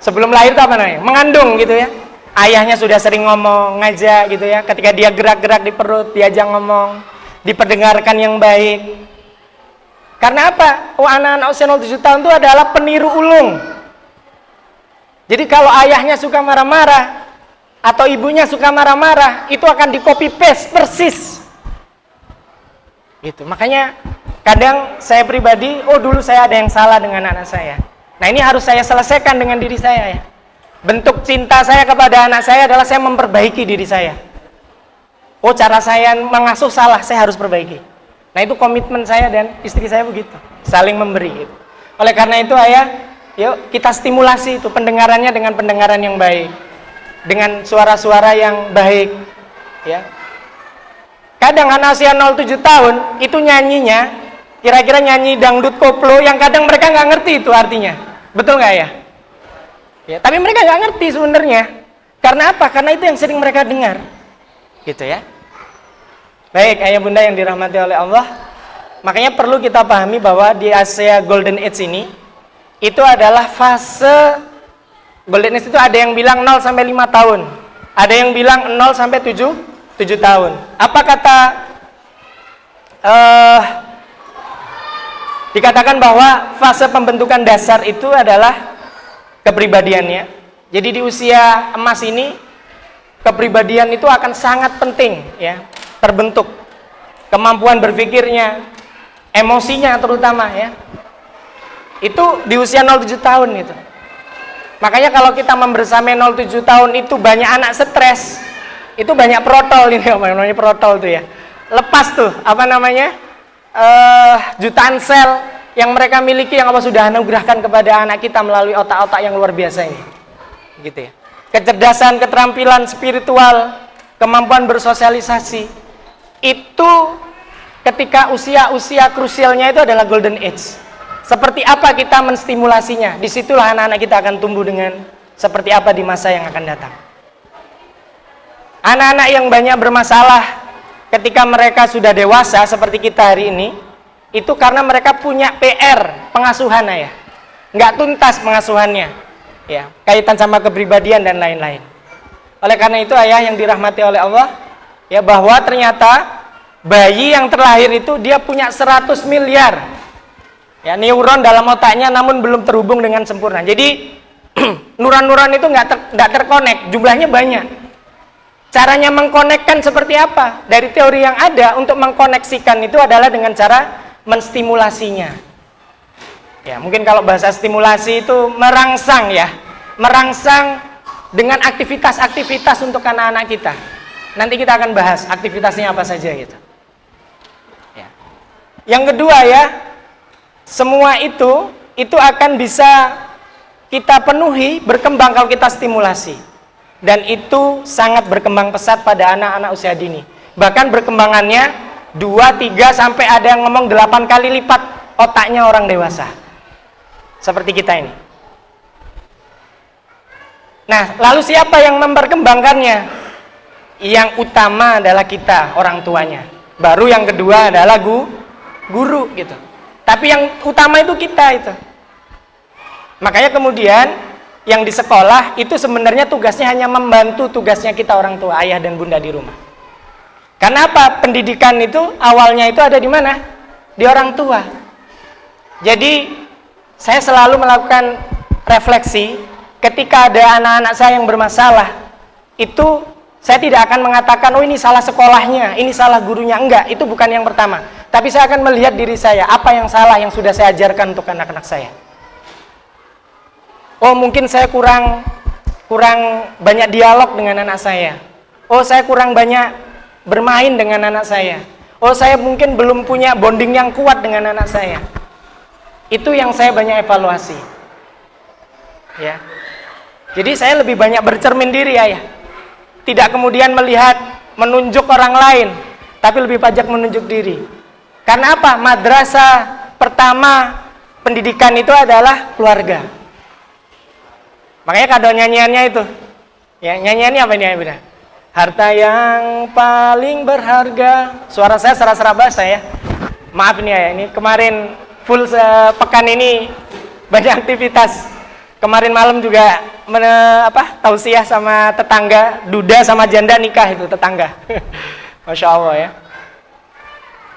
[SPEAKER 4] Sebelum lahir itu apa namanya? Mengandung gitu ya. Ayahnya sudah sering ngomong, ngajak gitu ya. Ketika dia gerak-gerak di perut, diajak ngomong, diperdengarkan yang baik. Karena apa? Oh, anak-anak usia 0-7 tahun itu adalah peniru ulung. Jadi kalau ayahnya suka marah-marah atau ibunya suka marah-marah, itu akan di copy paste persis. Gitu. Makanya kadang saya pribadi, oh dulu saya ada yang salah dengan anak saya. Nah ini harus saya selesaikan dengan diri saya ya. Bentuk cinta saya kepada anak saya adalah saya memperbaiki diri saya. Oh cara saya mengasuh salah, saya harus perbaiki. Nah itu komitmen saya dan istri saya begitu, saling memberi gitu. Oleh karena itu ayah, yuk kita stimulasi itu pendengarannya dengan pendengaran yang baik, dengan suara-suara yang baik ya. Kadang anak usia 0-7 tahun itu nyanyinya kira-kira nyanyi dangdut koplo yang kadang mereka nggak ngerti itu artinya, betul nggak ya? Ya, tapi mereka nggak ngerti sebenarnya. Karena apa? Karena itu yang sering mereka dengar, gitu ya. Baik, ayah bunda yang dirahmati oleh Allah, makanya perlu kita pahami bahwa di Asia Golden Age ini itu adalah fase Golden Age itu ada yang bilang 0-5 tahun, ada yang bilang 0-7 tahun. Apa kata dikatakan bahwa fase pembentukan dasar itu adalah kepribadiannya. Jadi di usia emas ini kepribadian itu akan sangat penting ya, terbentuk. Kemampuan berpikirnya, emosinya terutama ya. Itu di usia 0-7 tahun itu. Makanya kalau kita membersamai 0-7 tahun itu banyak anak stres, itu banyak protol ini, apa namanya protol tuh ya. Lepas tuh, apa namanya, jutaan sel yang mereka miliki yang Allah sudah anugerahkan kepada anak kita melalui otak-otak yang luar biasa ini. Gitu ya. Kecerdasan, keterampilan spiritual, kemampuan bersosialisasi, itu ketika usia-usia krusialnya itu adalah golden age. Seperti apa kita menstimulasinya, disitulah anak-anak kita akan tumbuh dengan seperti apa di masa yang akan datang. Anak-anak yang banyak bermasalah ketika mereka sudah dewasa seperti kita hari ini, itu karena mereka punya PR pengasuhan ya, nggak tuntas pengasuhannya, ya, kaitan sama kepribadian dan lain-lain. Oleh karena itu ayah yang dirahmati oleh Allah, ya, bahwa ternyata bayi yang terlahir itu dia punya 100 miliar ya neuron dalam otaknya, namun belum terhubung dengan sempurna. Jadi neuron-neuron itu nggak terkonek, jumlahnya banyak. Caranya mengkonekkan seperti apa? Dari teori yang ada untuk mengkoneksikan itu adalah dengan cara menstimulasinya. Ya, mungkin kalau bahasa stimulasi itu merangsang ya, merangsang dengan aktivitas-aktivitas untuk anak-anak kita. Nanti kita akan bahas aktivitasnya apa saja gitu. Ya. Yang kedua ya, semua itu akan bisa kita penuhi, berkembang kalau kita stimulasi. Dan itu sangat berkembang pesat pada anak-anak usia dini. Bahkan berkembangannya 2, 3, sampai ada yang ngomong 8 kali lipat otaknya orang dewasa. Seperti kita ini. Nah, lalu siapa yang memperkembangkannya? Yang utama adalah kita, orang tuanya. Baru yang kedua adalah guru gitu. Tapi yang utama itu kita itu. Makanya kemudian yang di sekolah itu sebenarnya tugasnya hanya membantu tugasnya kita orang tua, ayah dan bunda di rumah. Karena apa? Pendidikan itu awalnya itu ada di mana? Di orang tua. Jadi saya selalu melakukan refleksi ketika ada anak-anak saya yang bermasalah. Itu saya tidak akan mengatakan, oh ini salah sekolahnya, ini salah gurunya. Enggak, itu bukan yang pertama. Tapi saya akan melihat diri saya, apa yang salah yang sudah saya ajarkan untuk anak-anak saya. Oh mungkin saya kurang banyak dialog dengan anak saya. Oh saya kurang banyak bermain dengan anak saya. Oh saya mungkin belum punya bonding yang kuat dengan anak saya. Itu yang saya banyak evaluasi. Ya. Jadi saya lebih banyak bercermin diri ya. Tidak kemudian melihat, menunjuk orang lain, tapi lebih banyak menunjuk diri. Karena apa? Madrasah pertama pendidikan itu adalah keluarga. Makanya kado nyanyiannya itu, ya nyanyiannya apa ini ya bunda? Harta yang paling berharga. Suara saya sera-sera bahasa ya. Maaf nih ya, ini kemarin full sepekan ini banyak aktivitas. Kemarin malam juga tausiah sama tetangga, duda sama janda nikah itu tetangga. Masya Allah ya.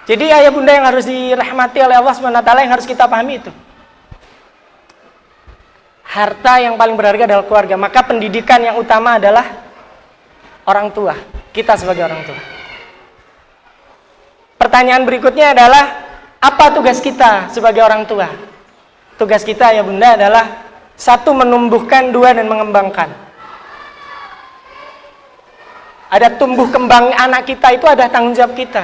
[SPEAKER 4] Jadi ayah bunda yang harus dirahmati oleh Allah SWT yang harus kita pahami itu. Harta yang paling berharga adalah keluarga. Maka pendidikan yang utama adalah orang tua. Kita sebagai orang tua. Pertanyaan berikutnya adalah, apa tugas kita sebagai orang tua? Tugas kita ya bunda adalah, 1, menumbuhkan, 2, dan mengembangkan. Ada tumbuh kembang anak kita itu ada tanggung jawab kita.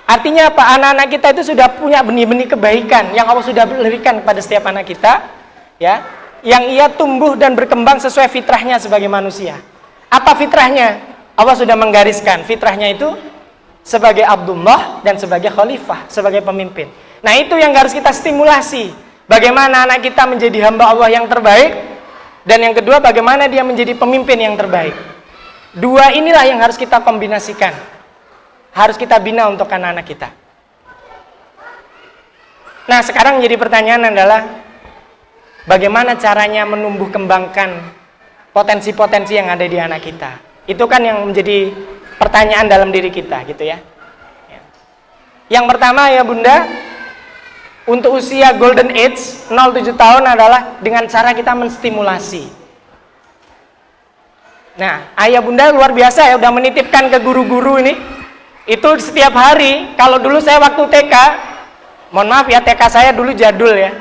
[SPEAKER 4] Artinya apa? Anak-anak kita itu sudah punya benih-benih kebaikan yang Allah sudah berikan kepada setiap anak kita. Ya, yang ia tumbuh dan berkembang sesuai fitrahnya sebagai manusia. Apa fitrahnya? Allah sudah menggariskan fitrahnya itu sebagai Abdullah dan sebagai khalifah, sebagai pemimpin. Nah itu yang harus kita stimulasi. Bagaimana anak kita menjadi hamba Allah yang terbaik, dan yang kedua bagaimana dia menjadi pemimpin yang terbaik. 2 inilah yang harus kita kombinasikan, harus kita bina untuk anak-anak kita. Nah sekarang jadi pertanyaan adalah, bagaimana caranya menumbuh kembangkan potensi-potensi yang ada di anak kita? Itu kan yang menjadi pertanyaan dalam diri kita gitu ya. Yang pertama ya bunda, untuk usia golden age 0-7 tahun adalah dengan cara kita menstimulasi. Nah ayah bunda luar biasa ya, udah menitipkan ke guru-guru ini. Itu setiap hari, kalau dulu saya waktu TK, mohon maaf ya TK saya dulu jadul ya.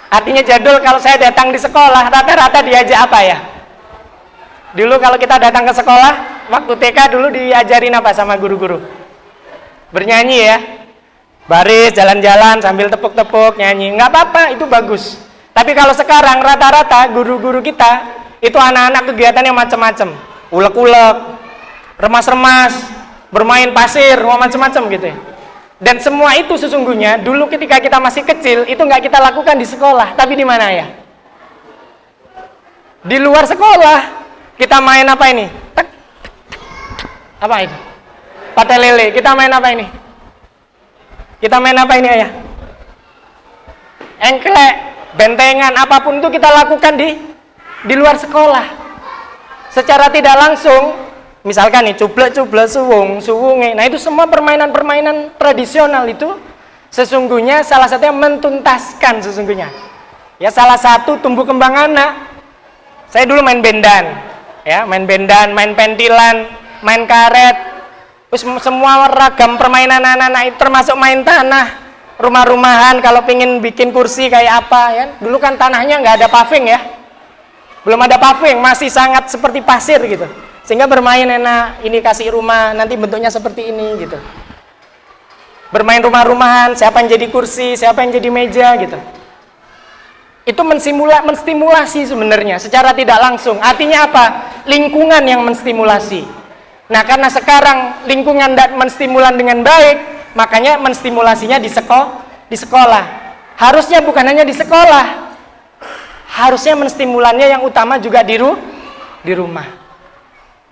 [SPEAKER 4] Artinya jadul, kalau saya datang di sekolah, rata-rata diajak apa ya? Dulu kalau kita datang ke sekolah, waktu TK dulu diajarin apa sama guru-guru? Bernyanyi ya. Baris, jalan-jalan sambil tepuk-tepuk, nyanyi. Nggak apa-apa, itu bagus. Tapi kalau sekarang rata-rata guru-guru kita itu anak-anak kegiatan yang macam-macam. Ulek-ulek, remas-remas, bermain pasir, macam-macam gitu ya. Dan semua itu sesungguhnya dulu ketika kita masih kecil itu nggak kita lakukan di sekolah, tapi di mana ya? Di luar sekolah. Kita main apa ini? Tek, tek, tek. Apa itu? Pate lele. Kita main apa ini? Kita main apa ini ayah? Engklek, bentengan, apapun itu kita lakukan di luar sekolah. Secara tidak langsung, misalkan nih cublek-cublek, suwunge. Nah itu semua permainan-permainan tradisional itu sesungguhnya salah satunya mentuntaskan sesungguhnya. Ya salah satu tumbuh kembang anak. Saya dulu main bendan, ya main bendan, main pentilan, main karet, terus semua ragam permainan anak-anak itu termasuk main tanah, rumah-rumahan kalau pingin bikin kursi kayak apa ya. Dulu kan tanahnya nggak ada paving ya, belum ada paving, masih sangat seperti pasir gitu. Sehingga bermain enak, ini kasih rumah, nanti bentuknya seperti ini gitu. Bermain rumah-rumahan, siapa yang jadi kursi, siapa yang jadi meja gitu. Itu menstimulasi sebenarnya secara tidak langsung. Artinya apa? Lingkungan yang menstimulasi. Nah, karena sekarang lingkungan tidak menstimulan dengan baik, makanya menstimulasinya di sekolah. Harusnya bukan hanya di sekolah. Harusnya menstimulannya yang utama juga di rumah.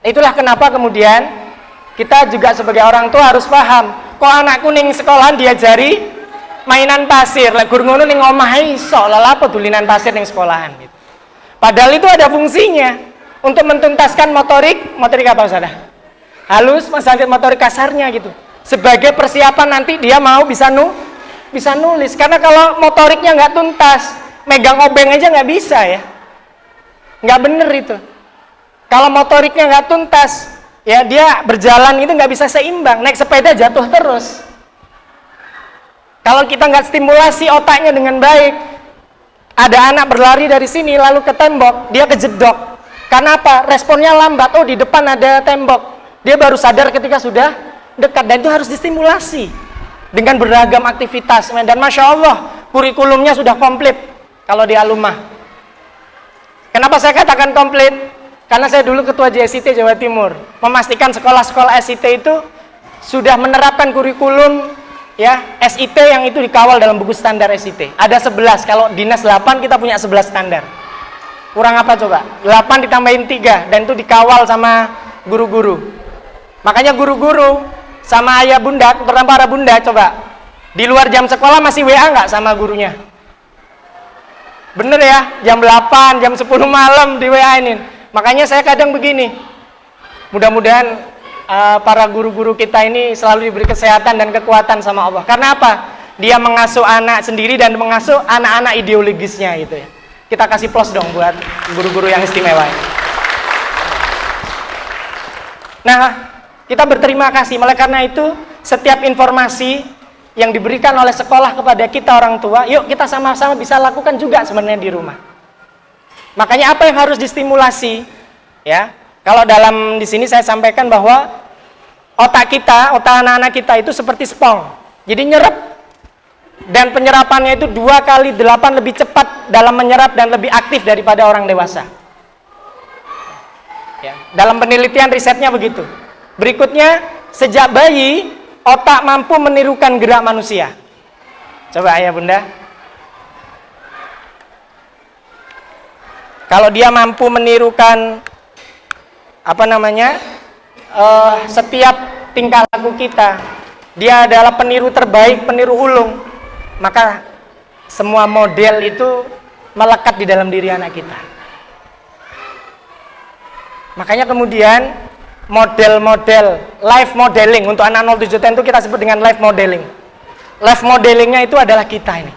[SPEAKER 4] Itulah kenapa kemudian kita juga sebagai orang tua harus paham, kok anakku ning sekolahan diajari mainan pasir, lek gur ngono ning omahe iso, lha apa dulinan pasir ning sekolahan gitu. Padahal itu ada fungsinya untuk mentuntaskan motorik apa Ustaz? Halus, masalah motorik kasarnya gitu. Sebagai persiapan nanti dia mau bisa nulis. Karena kalau motoriknya nggak tuntas, megang obeng aja nggak bisa ya. Nggak bener itu. Kalau motoriknya nggak tuntas, ya dia berjalan itu nggak bisa seimbang, naik sepeda jatuh terus. Kalau kita nggak stimulasi otaknya dengan baik, ada anak berlari dari sini lalu ke tembok, dia kejedok. Karena apa? Responnya lambat. Oh, di depan ada tembok. Dia baru sadar ketika sudah dekat, dan itu harus distimulasi dengan beragam aktivitas. Dan masya Allah, kurikulumnya sudah komplit kalau di Alumah. Kenapa saya katakan komplit? Karena saya dulu ketua JSIT Jawa Timur, memastikan sekolah-sekolah SIT itu sudah menerapkan kurikulum ya SIT yang itu dikawal dalam buku standar SIT. Ada 11, kalau dinas 8 kita punya 11 standar. Kurang apa coba? 8 ditambahin 3, dan itu dikawal sama guru-guru. Makanya guru-guru sama ayah bunda, terutama para bunda, coba di luar jam sekolah masih WA nggak sama gurunya? Bener ya, jam 8, jam 10 malam di WA-in. Makanya saya kadang begini, mudah-mudahan para guru-guru kita ini selalu diberi kesehatan dan kekuatan sama Allah. Karena apa? Dia mengasuh anak sendiri dan mengasuh anak-anak ideologisnya gitu ya. Kita kasih plus dong buat guru-guru yang istimewa. Nah, kita berterima kasih. Oleh karena itu, setiap informasi yang diberikan oleh sekolah kepada kita orang tua, yuk kita sama-sama bisa lakukan juga sebenarnya di rumah. Makanya apa yang harus distimulasi? Ya, kalau dalam di sini saya sampaikan bahwa otak kita, otak anak-anak kita itu seperti spong. Jadi nyerap, dan penyerapannya itu 2 kali 8 lebih cepat dalam menyerap dan lebih aktif daripada orang dewasa. Ya, dalam penelitian risetnya begitu. Berikutnya, sejak bayi otak mampu menirukan gerak manusia. Coba ayah bunda. Kalau dia mampu menirukan setiap tingkah laku kita, dia adalah peniru terbaik, peniru ulung, maka semua model itu melekat di dalam diri anak kita. Makanya kemudian model-model life modeling untuk anak 07 10 itu kita sebut dengan life modeling. Life modelingnya itu adalah kita ini.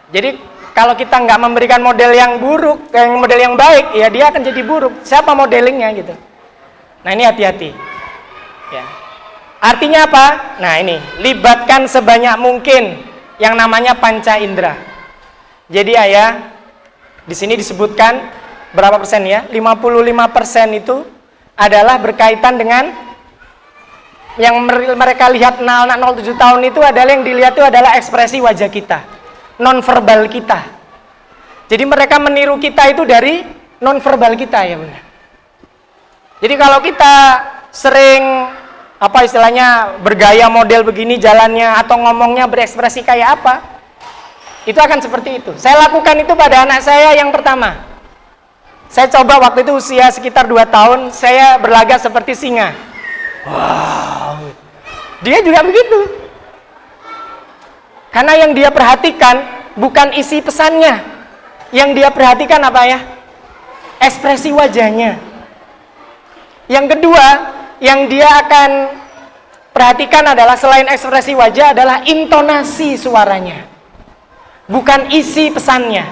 [SPEAKER 4] Jadi kalau kita nggak memberikan model yang buruk, model yang baik, ya dia akan jadi buruk. Siapa modelingnya gitu? Nah ini hati-hati. Ya. Artinya apa? Nah ini, libatkan sebanyak mungkin yang namanya panca indera. Jadi ayah, di sini disebutkan berapa persen ya? 55% itu adalah berkaitan dengan yang mereka lihat anak 0-7 tahun itu adalah yang dilihat itu adalah ekspresi wajah kita, nonverbal kita. Jadi mereka meniru kita itu dari nonverbal kita ya Bunda. Jadi kalau kita sering apa istilahnya bergaya model begini jalannya atau ngomongnya berekspresi kayak apa, itu akan seperti itu. Saya lakukan itu pada anak saya yang pertama. Saya coba waktu itu usia sekitar 2 tahun, saya berlagak seperti singa. Wow. Dia juga begitu. Karena yang dia perhatikan bukan isi pesannya. Yang dia perhatikan apa ya? Ekspresi wajahnya. Yang kedua, yang dia akan perhatikan adalah selain ekspresi wajah adalah intonasi suaranya. Bukan isi pesannya.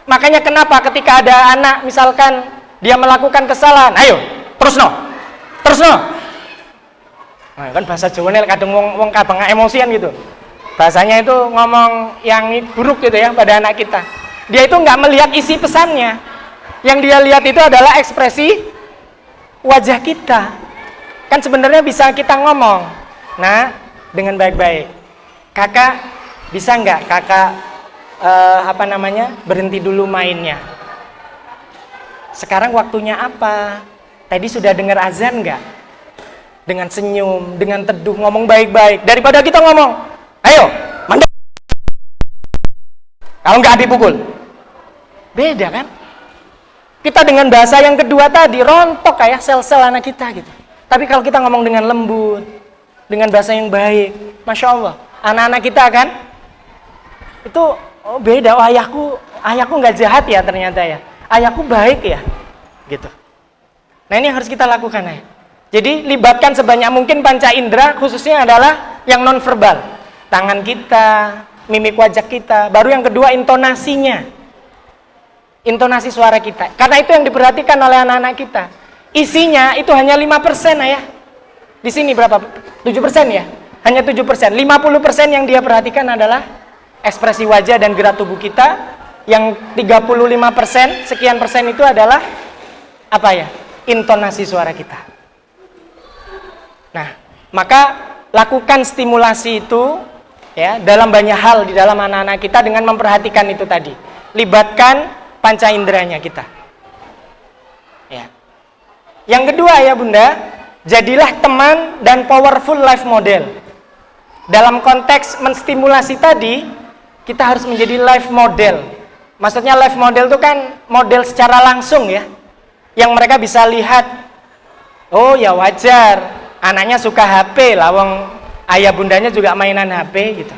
[SPEAKER 4] Makanya kenapa ketika ada anak misalkan dia melakukan kesalahan, ayo, terus no. Nah, kan bahasa Jawa nih kadang wong kabang emosian gitu. Bahasanya itu ngomong yang buruk gitu ya pada anak kita. Dia itu nggak melihat isi pesannya. Yang dia lihat itu adalah ekspresi wajah kita. Kan sebenarnya bisa kita ngomong. Nah, dengan baik-baik. Kakak, bisa nggak kakak berhenti dulu mainnya? Sekarang waktunya apa? Tadi sudah dengar azan nggak? Dengan senyum, dengan teduh, ngomong baik-baik. Daripada kita ngomong, ayo, mandek. Kalau nggak dipukul. Beda kan? Kita dengan bahasa yang kedua tadi, rontok kayak sel-sel anak kita gitu. Tapi kalau kita ngomong dengan lembut, dengan bahasa yang baik, Masya Allah, anak-anak kita kan, itu beda. Oh, ayahku nggak jahat ya ternyata ya. Ayahku baik ya, gitu. Nah ini yang harus kita lakukan ya. Jadi libatkan sebanyak mungkin panca indera, khususnya adalah yang nonverbal. Tangan kita, mimik wajah kita. Baru yang kedua intonasinya. Intonasi suara kita. Karena itu yang diperhatikan oleh anak-anak kita. Isinya itu hanya 5% ya. Di sini berapa? 7% ya? Hanya 7%. 50% yang dia perhatikan adalah ekspresi wajah dan gerak tubuh kita. Yang 35%, sekian persen itu adalah apa ya? Intonasi suara kita. Nah, maka lakukan stimulasi itu ya dalam banyak hal di dalam anak-anak kita dengan memperhatikan itu tadi. Libatkan panca inderanya kita. Ya. Yang kedua ya Bunda, jadilah teman dan powerful life model. Dalam konteks menstimulasi tadi, kita harus menjadi life model. Maksudnya life model itu kan model secara langsung ya. Yang mereka bisa lihat, oh ya wajar. Anaknya suka HP, lawang ayah bundanya juga mainan HP gitu.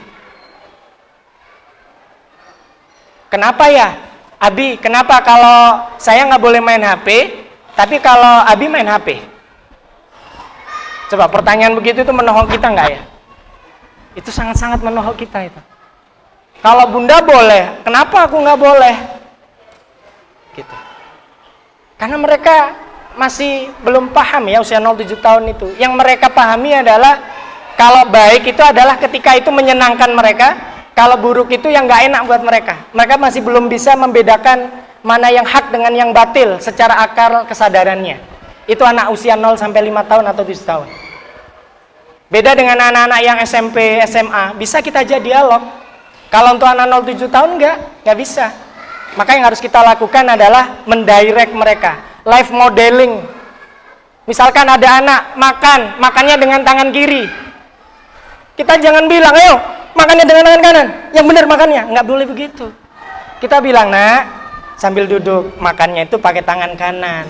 [SPEAKER 4] Kenapa ya? Abi, kenapa kalau saya nggak boleh main HP, tapi kalau Abi main HP? Coba pertanyaan begitu itu menohok kita nggak ya? Itu sangat-sangat menohok kita itu. Kalau bunda boleh, kenapa aku nggak boleh? Gitu. Karena mereka masih belum paham ya usia 0-7 tahun itu. Yang mereka pahami adalah kalau baik itu adalah ketika itu menyenangkan mereka, kalau buruk itu yang nggak enak buat mereka. Mereka masih belum bisa membedakan mana yang hak dengan yang batil secara akal kesadarannya. Itu anak usia 0-5 tahun atau 7 tahun. Beda dengan anak-anak yang SMP, SMA, bisa kita aja dialog. Kalau untuk anak 0-7 tahun nggak bisa. Maka yang harus kita lakukan adalah mendirect mereka. Life modeling. Misalkan ada anak makannya dengan tangan kiri. Kita jangan bilang, ayo makannya dengan tangan kanan. Yang benar makannya, nggak boleh begitu. Kita bilang, nak, sambil duduk makannya itu pakai tangan kanan.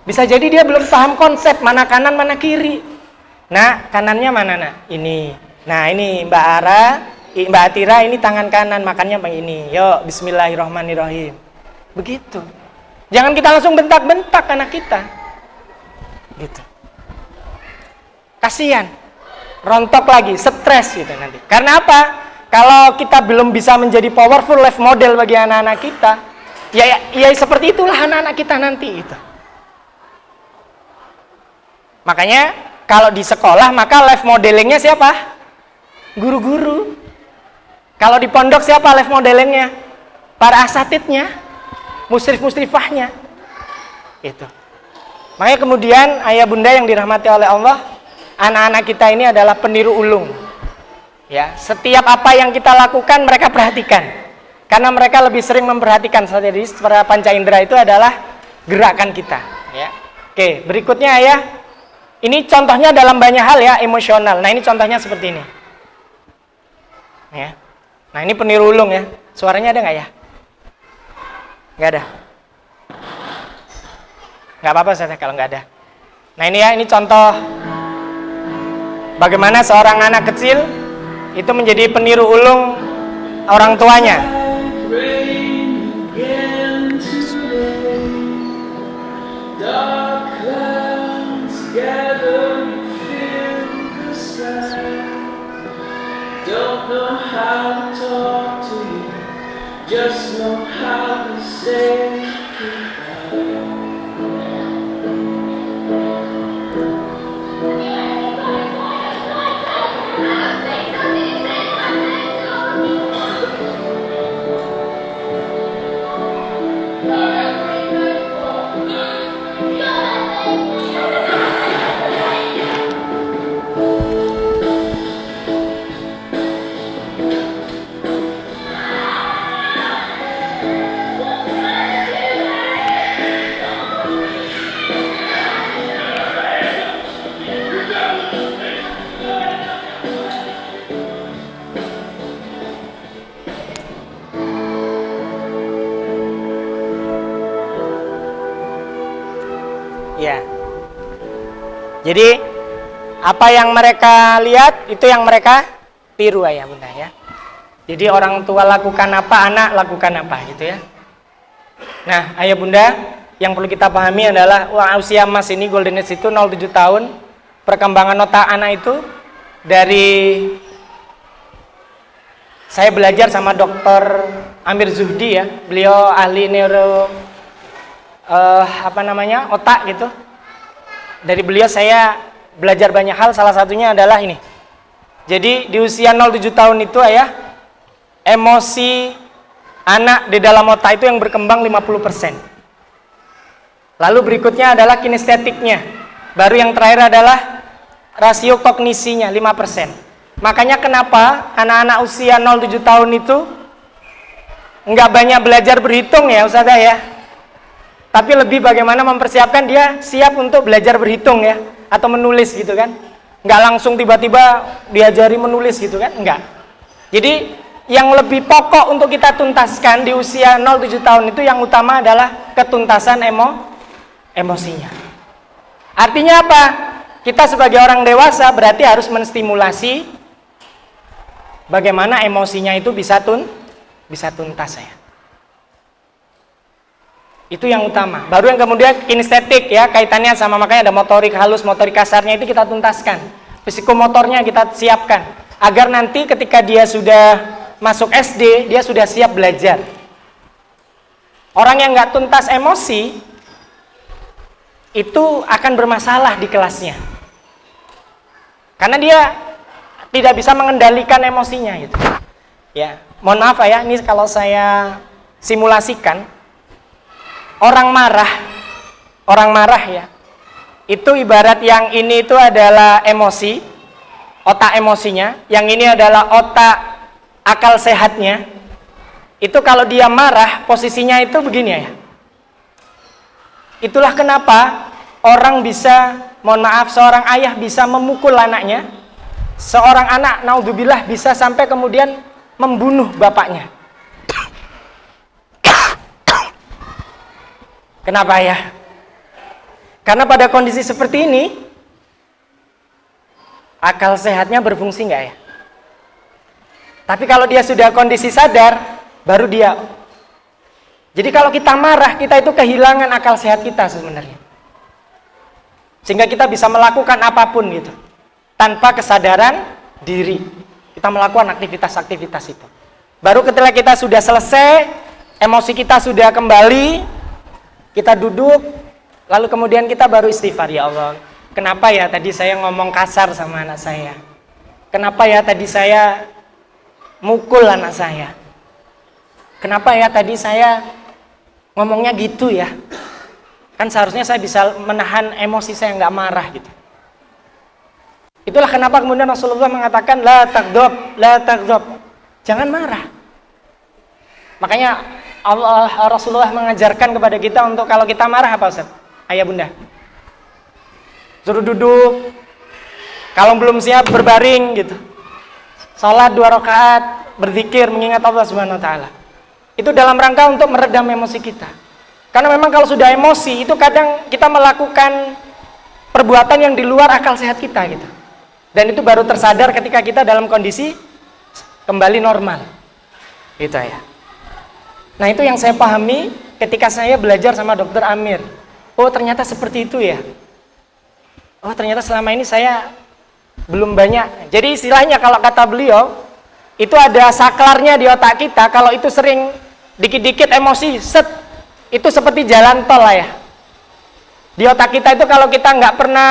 [SPEAKER 4] Bisa jadi dia belum paham konsep mana kanan mana kiri. Nah, kanannya mana nak? Ini. Nah ini Mbak Atira ini tangan kanan makannya pakai ini. Yuk, Bismillahirrahmanirrahim. Begitu. Jangan kita langsung bentak-bentak anak kita. Gitu. Kasihan. Rontok lagi, stres gitu nanti. Karena apa? Kalau kita belum bisa menjadi powerful life model bagi anak-anak kita, ya seperti itulah anak-anak kita nanti itu. Makanya kalau di sekolah maka life modelingnya siapa? Guru-guru. Kalau di pondok siapa life modelingnya? Para asatidnya, musrif-musrifahnya. Itu. Makanya kemudian ayah bunda yang dirahmati oleh Allah, anak-anak kita ini adalah peniru ulung. Ya, setiap apa yang kita lakukan mereka perhatikan. Karena mereka lebih sering memperhatikan. Jadi para panca indera itu adalah gerakan kita, ya. Oke, berikutnya ayah. Ini contohnya dalam banyak hal ya, emosional. Nah, ini contohnya seperti ini. Ya. Nah, ini peniru ulung ya. Suaranya ada nggak ya? Nggak ada. Nggak apa-apa saya kalau nggak ada. Nah, ini ya, ini contoh bagaimana seorang anak kecil itu menjadi peniru ulung orang tuanya.
[SPEAKER 5] Don't know how to talk to you, just know how to say goodbye.
[SPEAKER 4] Ya. Jadi apa yang mereka lihat itu yang mereka tiru ayah bunda ya. Jadi orang tua lakukan apa, anak lakukan apa gitu ya. Nah, ayah bunda, yang perlu kita pahami adalah usia emas ini golden age itu 0,7 tahun. Perkembangan otak anak itu dari saya belajar sama Dr. Amir Zuhdi ya. Beliau ahli neuro otak gitu. Dari beliau saya belajar banyak hal, salah satunya adalah ini. Jadi di usia 0,7 tahun itu ayah, emosi anak di dalam otak itu yang berkembang 50%. Lalu berikutnya adalah kinestetiknya. Baru yang terakhir adalah rasio kognisinya 5%. Makanya kenapa anak-anak usia 0,7 tahun itu nggak banyak belajar berhitung ya Ustazah ya. Tapi lebih bagaimana mempersiapkan dia siap untuk belajar berhitung ya, atau menulis gitu kan. Nggak langsung tiba-tiba diajari menulis gitu kan, enggak. Jadi yang lebih pokok untuk kita tuntaskan di usia 0,7 tahun itu yang utama adalah ketuntasan emosinya. Artinya apa? Kita sebagai orang dewasa berarti harus menstimulasi bagaimana emosinya itu bisa tuntas ya. Itu yang utama. Baru yang kemudian kinestetik ya, kaitannya sama, makanya ada motorik halus, motorik kasarnya itu kita tuntaskan. Psikomotornya kita siapkan agar nanti ketika dia sudah masuk SD, dia sudah siap belajar. Orang yang nggak tuntas emosi itu akan bermasalah di kelasnya. Karena dia tidak bisa mengendalikan emosinya gitu. Ya, mohon maaf ya, ini kalau saya simulasikan orang marah ya, itu ibarat yang ini itu adalah emosi, otak emosinya, yang ini adalah otak akal sehatnya. Itu kalau dia marah, posisinya itu begini ya. Itulah kenapa orang bisa, mohon maaf, seorang ayah bisa memukul anaknya, seorang anak, naudzubillah, bisa sampai kemudian membunuh bapaknya. Kenapa ya? Karena pada kondisi seperti ini, akal sehatnya berfungsi nggak ya? Tapi kalau dia sudah kondisi sadar, baru dia. Jadi kalau kita marah, kita itu kehilangan akal sehat kita sebenarnya. Sehingga kita bisa melakukan apapun gitu, tanpa kesadaran diri. Kita melakukan aktivitas-aktivitas itu. Baru ketika kita sudah selesai, emosi kita sudah kembali, kita duduk, lalu kemudian kita baru istighfar, ya Allah, kenapa ya tadi saya ngomong kasar sama anak saya? Kenapa ya tadi saya mukul anak saya? Kenapa ya tadi saya ngomongnya gitu ya? Kan seharusnya saya bisa menahan emosi saya, nggak marah gitu. Itulah kenapa kemudian Rasulullah mengatakan la taghdab, jangan marah. Makanya Rasulullah mengajarkan kepada kita untuk kalau kita marah apa Ustaz? Ayah bunda, suruh duduk, kalau belum siap berbaring gitu, sholat 2 rakaat, berzikir, mengingat Allah Subhanahu Wa Taala. Itu dalam rangka untuk meredam emosi kita. Karena memang kalau sudah emosi itu kadang kita melakukan perbuatan yang di luar akal sehat kita gitu. Dan itu baru tersadar ketika kita dalam kondisi kembali normal. Gitu ya. Nah, itu yang saya pahami ketika saya belajar sama Dr. Amir. Oh, ternyata seperti itu ya. Oh, ternyata selama ini saya belum banyak. Jadi istilahnya kalau kata beliau, itu ada saklarnya di otak kita. Kalau itu sering dikit-dikit emosi, set, itu seperti jalan tol lah ya. Di otak kita itu kalau kita nggak pernah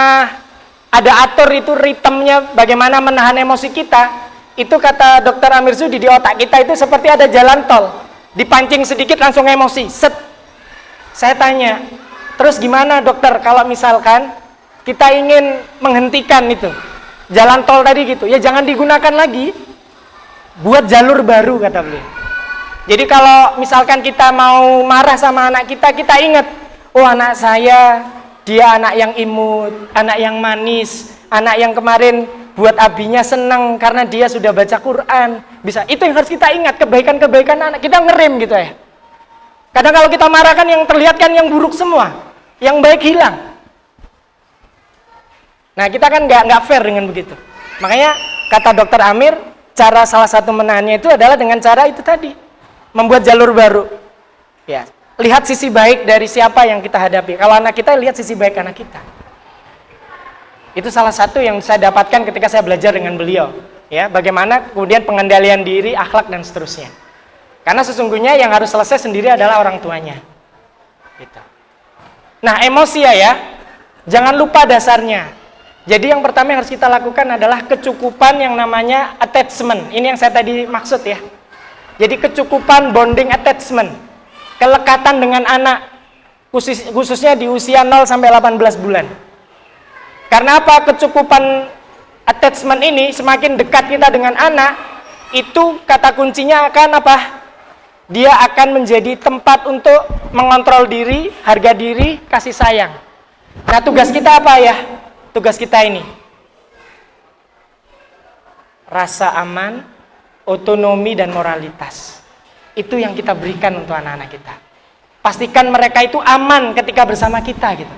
[SPEAKER 4] ada atur itu ritmenya bagaimana menahan emosi kita, itu kata Dr. Amir Zudi, di otak kita itu seperti ada jalan tol. Dipancing sedikit langsung emosi, set. Saya tanya, terus gimana dokter kalau misalkan kita ingin menghentikan itu jalan tol tadi gitu, ya jangan digunakan lagi, buat jalur baru kata beliau. Jadi kalau misalkan kita mau marah sama anak kita, kita ingat, oh anak saya, dia anak yang imut, anak yang manis, anak yang kemarin buat abinya senang karena dia sudah baca Quran. Bisa, itu yang harus kita ingat, kebaikan-kebaikan anak, kita ngerem gitu ya. Kadang kalau kita marah kan yang terlihat kan yang buruk semua, yang baik hilang. Nah kita kan nggak fair dengan begitu. Makanya kata Dr. Amir, cara salah satu menahannya itu adalah dengan cara itu tadi, membuat jalur baru. Ya, lihat sisi baik dari siapa yang kita hadapi. Kalau anak kita, lihat sisi baik anak kita. Itu salah satu yang saya dapatkan ketika saya belajar dengan beliau. Ya, bagaimana kemudian pengendalian diri, akhlak dan seterusnya. Karena sesungguhnya yang harus selesai sendiri adalah orang tuanya. Gitu. Nah, emosi ya, jangan lupa dasarnya. Jadi yang pertama yang harus kita lakukan adalah kecukupan yang namanya attachment. Ini yang saya tadi maksud ya. Jadi kecukupan bonding attachment. Kelekatan dengan anak, khususnya di usia 0 sampai 18 bulan. Karena apa? Kecukupan attachment ini, semakin dekat kita dengan anak, itu kata kuncinya akan apa? Dia akan menjadi tempat untuk mengontrol diri, harga diri, kasih sayang. Nah, tugas kita apa ya? Tugas kita ini rasa aman, otonomi dan moralitas. Itu yang kita berikan untuk anak-anak kita. Pastikan mereka itu aman ketika bersama kita gitu.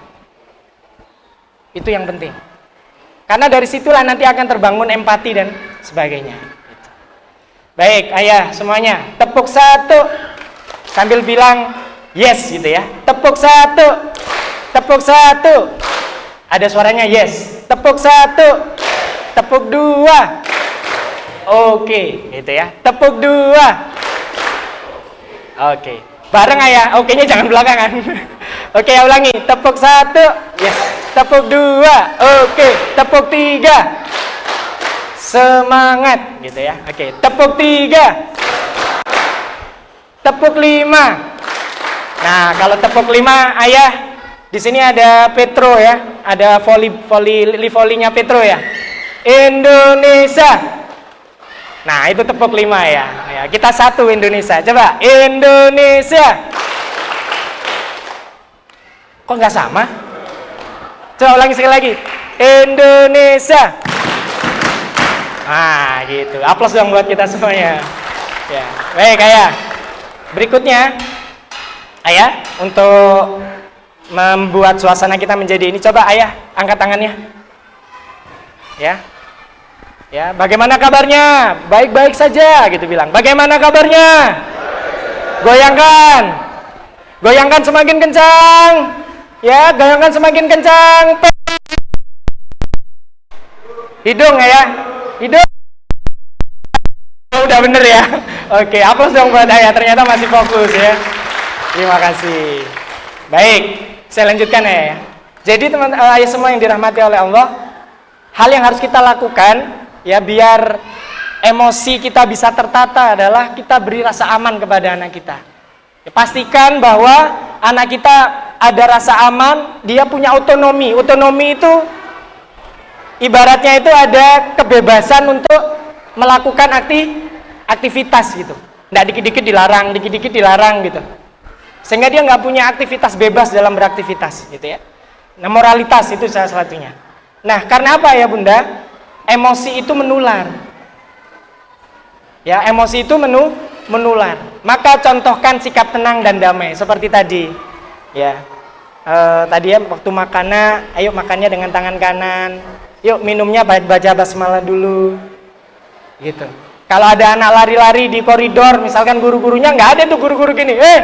[SPEAKER 4] Itu yang penting. Karena dari situlah nanti akan terbangun empati dan sebagainya. Baik, ayah semuanya, tepuk satu sambil bilang yes gitu ya. Tepuk satu. Tepuk satu. Ada suaranya yes. Tepuk satu. Tepuk dua. Oke, gitu ya. Tepuk dua. Oke. Bareng ayah. Oke-nya jangan belakangan. Oke, ya ulangi. Tepuk satu. Yes. Tepuk dua. Oke. Tepuk tiga. Semangat, gitu ya. Oke. Tepuk tiga. Tepuk lima. Nah, kalau tepuk lima, ayah. Di sini ada Petro ya, ada volinya Petro ya. Indonesia. Nah, itu tepuk 5 ya. Ya, kita satu Indonesia. Coba Indonesia. Kok nggak sama? Coba ulangi sekali lagi. Indonesia. Ah, gitu. Aplaus dong buat kita semuanya. Ya, baik ayah. Berikutnya, ayah untuk membuat suasana kita menjadi ini, coba ayah angkat tangannya ya, ya, bagaimana kabarnya? Baik-baik saja gitu bilang. Bagaimana kabarnya? Goyangkan, goyangkan semakin kencang ya, goyangkan semakin kencang. Hidung ya, hidung. Oh, udah bener ya. Oke, aplaus dong buat ayah, ternyata masih fokus ya. Terima kasih. Baik, saya lanjutkan ya. Jadi teman ayah semua yang dirahmati oleh Allah, hal yang harus kita lakukan ya biar emosi kita bisa tertata adalah kita beri rasa aman kepada anak kita. Ya, pastikan bahwa anak kita ada rasa aman, dia punya otonomi. Otonomi itu ibaratnya itu ada kebebasan untuk melakukan aktivitas gitu. Nggak dikit-dikit dilarang gitu. Sehingga dia nggak punya aktivitas bebas dalam beraktivitas gitu ya. Nah, moralitas itu salah satunya. Nah, karena apa ya Bunda? Emosi itu menular. Ya, emosi itu menular. Maka contohkan sikap tenang dan damai seperti tadi. Ya. Tadi ya waktu makannya, ayo makannya dengan tangan kanan. Yuk minumnya baca basmalah dulu. Gitu. Kalau ada anak lari-lari di koridor, misalkan guru-gurunya nggak ada tuh guru-guru gini. Ayo.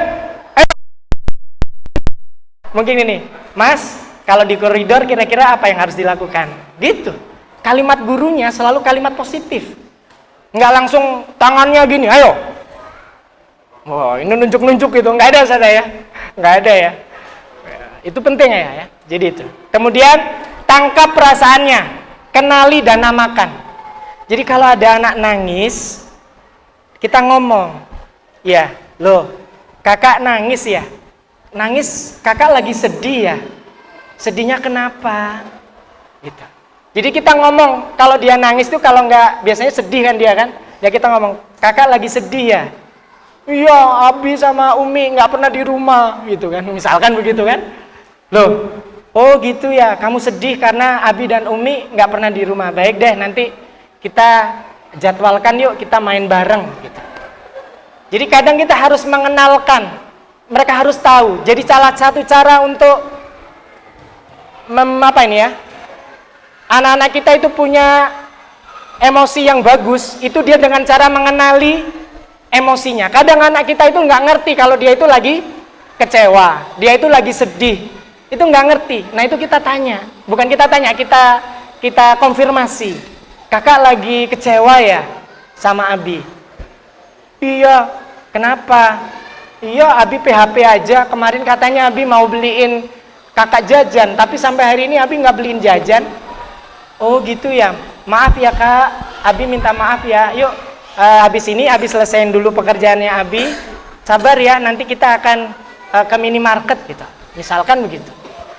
[SPEAKER 4] Mungkin ini, Mas, kalau di koridor kira-kira apa yang harus dilakukan? Gitu. Kalimat gurunya selalu kalimat positif. Nggak langsung tangannya gini, ayo. Wah, ini nunjuk-nunjuk gitu. Nggak ada Ustaz ya. Nggak ada ya. Itu penting ya. Jadi itu. Kemudian tangkap perasaannya, kenali dan namakan. Jadi kalau ada anak nangis, kita ngomong, ya, loh, kakak nangis ya. Nangis, kakak lagi sedih ya. Sedihnya kenapa? Gitu. Jadi kita ngomong, kalau dia nangis tuh kalau nggak, biasanya sedih kan dia kan? Ya kita ngomong, kakak lagi sedih ya. Iya, Abi sama Umi nggak pernah di rumah, gitu kan? Misalkan begitu kan? Loh, oh gitu ya, kamu sedih karena Abi dan Umi nggak pernah di rumah. Baik deh, nanti kita jadwalkan yuk, kita main bareng gitu. Jadi kadang kita harus mengenalkan, mereka harus tahu. Jadi salah satu cara untuk anak-anak kita itu punya emosi yang bagus, itu dia dengan cara mengenali emosinya. Kadang anak kita itu nggak ngerti kalau dia itu lagi kecewa, dia itu lagi sedih, itu nggak ngerti. Nah itu kita tanya, bukan kita tanya, kita konfirmasi. Kakak lagi kecewa ya sama Abi? Iya, kenapa? Iya, Abi PHP aja. Kemarin katanya Abi mau beliin kakak jajan, tapi sampai hari ini Abi nggak beliin jajan. Oh gitu ya, maaf ya kak, Abi minta maaf ya. Yuk, habis ini Abi selesaiin dulu pekerjaannya Abi. Sabar ya, nanti kita akan ke minimarket gitu. Misalkan begitu.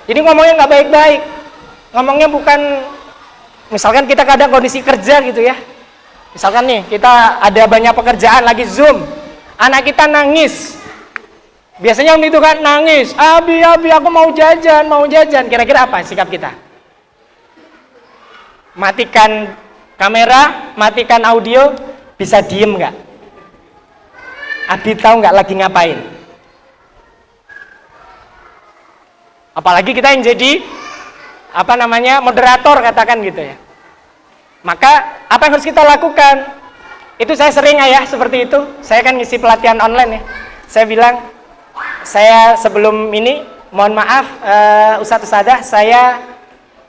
[SPEAKER 4] Jadi ngomongnya nggak baik-baik. Ngomongnya bukan, misalkan kita kadang kondisi kerja gitu ya. Misalkan nih, kita ada banyak pekerjaan lagi Zoom. Anak kita nangis. Biasanya itu kan nangis. Abi, aku mau jajan. Kira-kira apa sikap kita? Matikan kamera, matikan audio, bisa diem nggak? Abi tahu nggak lagi ngapain? Apalagi kita yang jadi moderator katakan gitu ya. Maka apa yang harus kita lakukan? Itu saya sering ayah seperti itu. Saya kan ngisi pelatihan online ya. Saya bilang, saya sebelum ini mohon maaf Ustadz Ustadzah, saya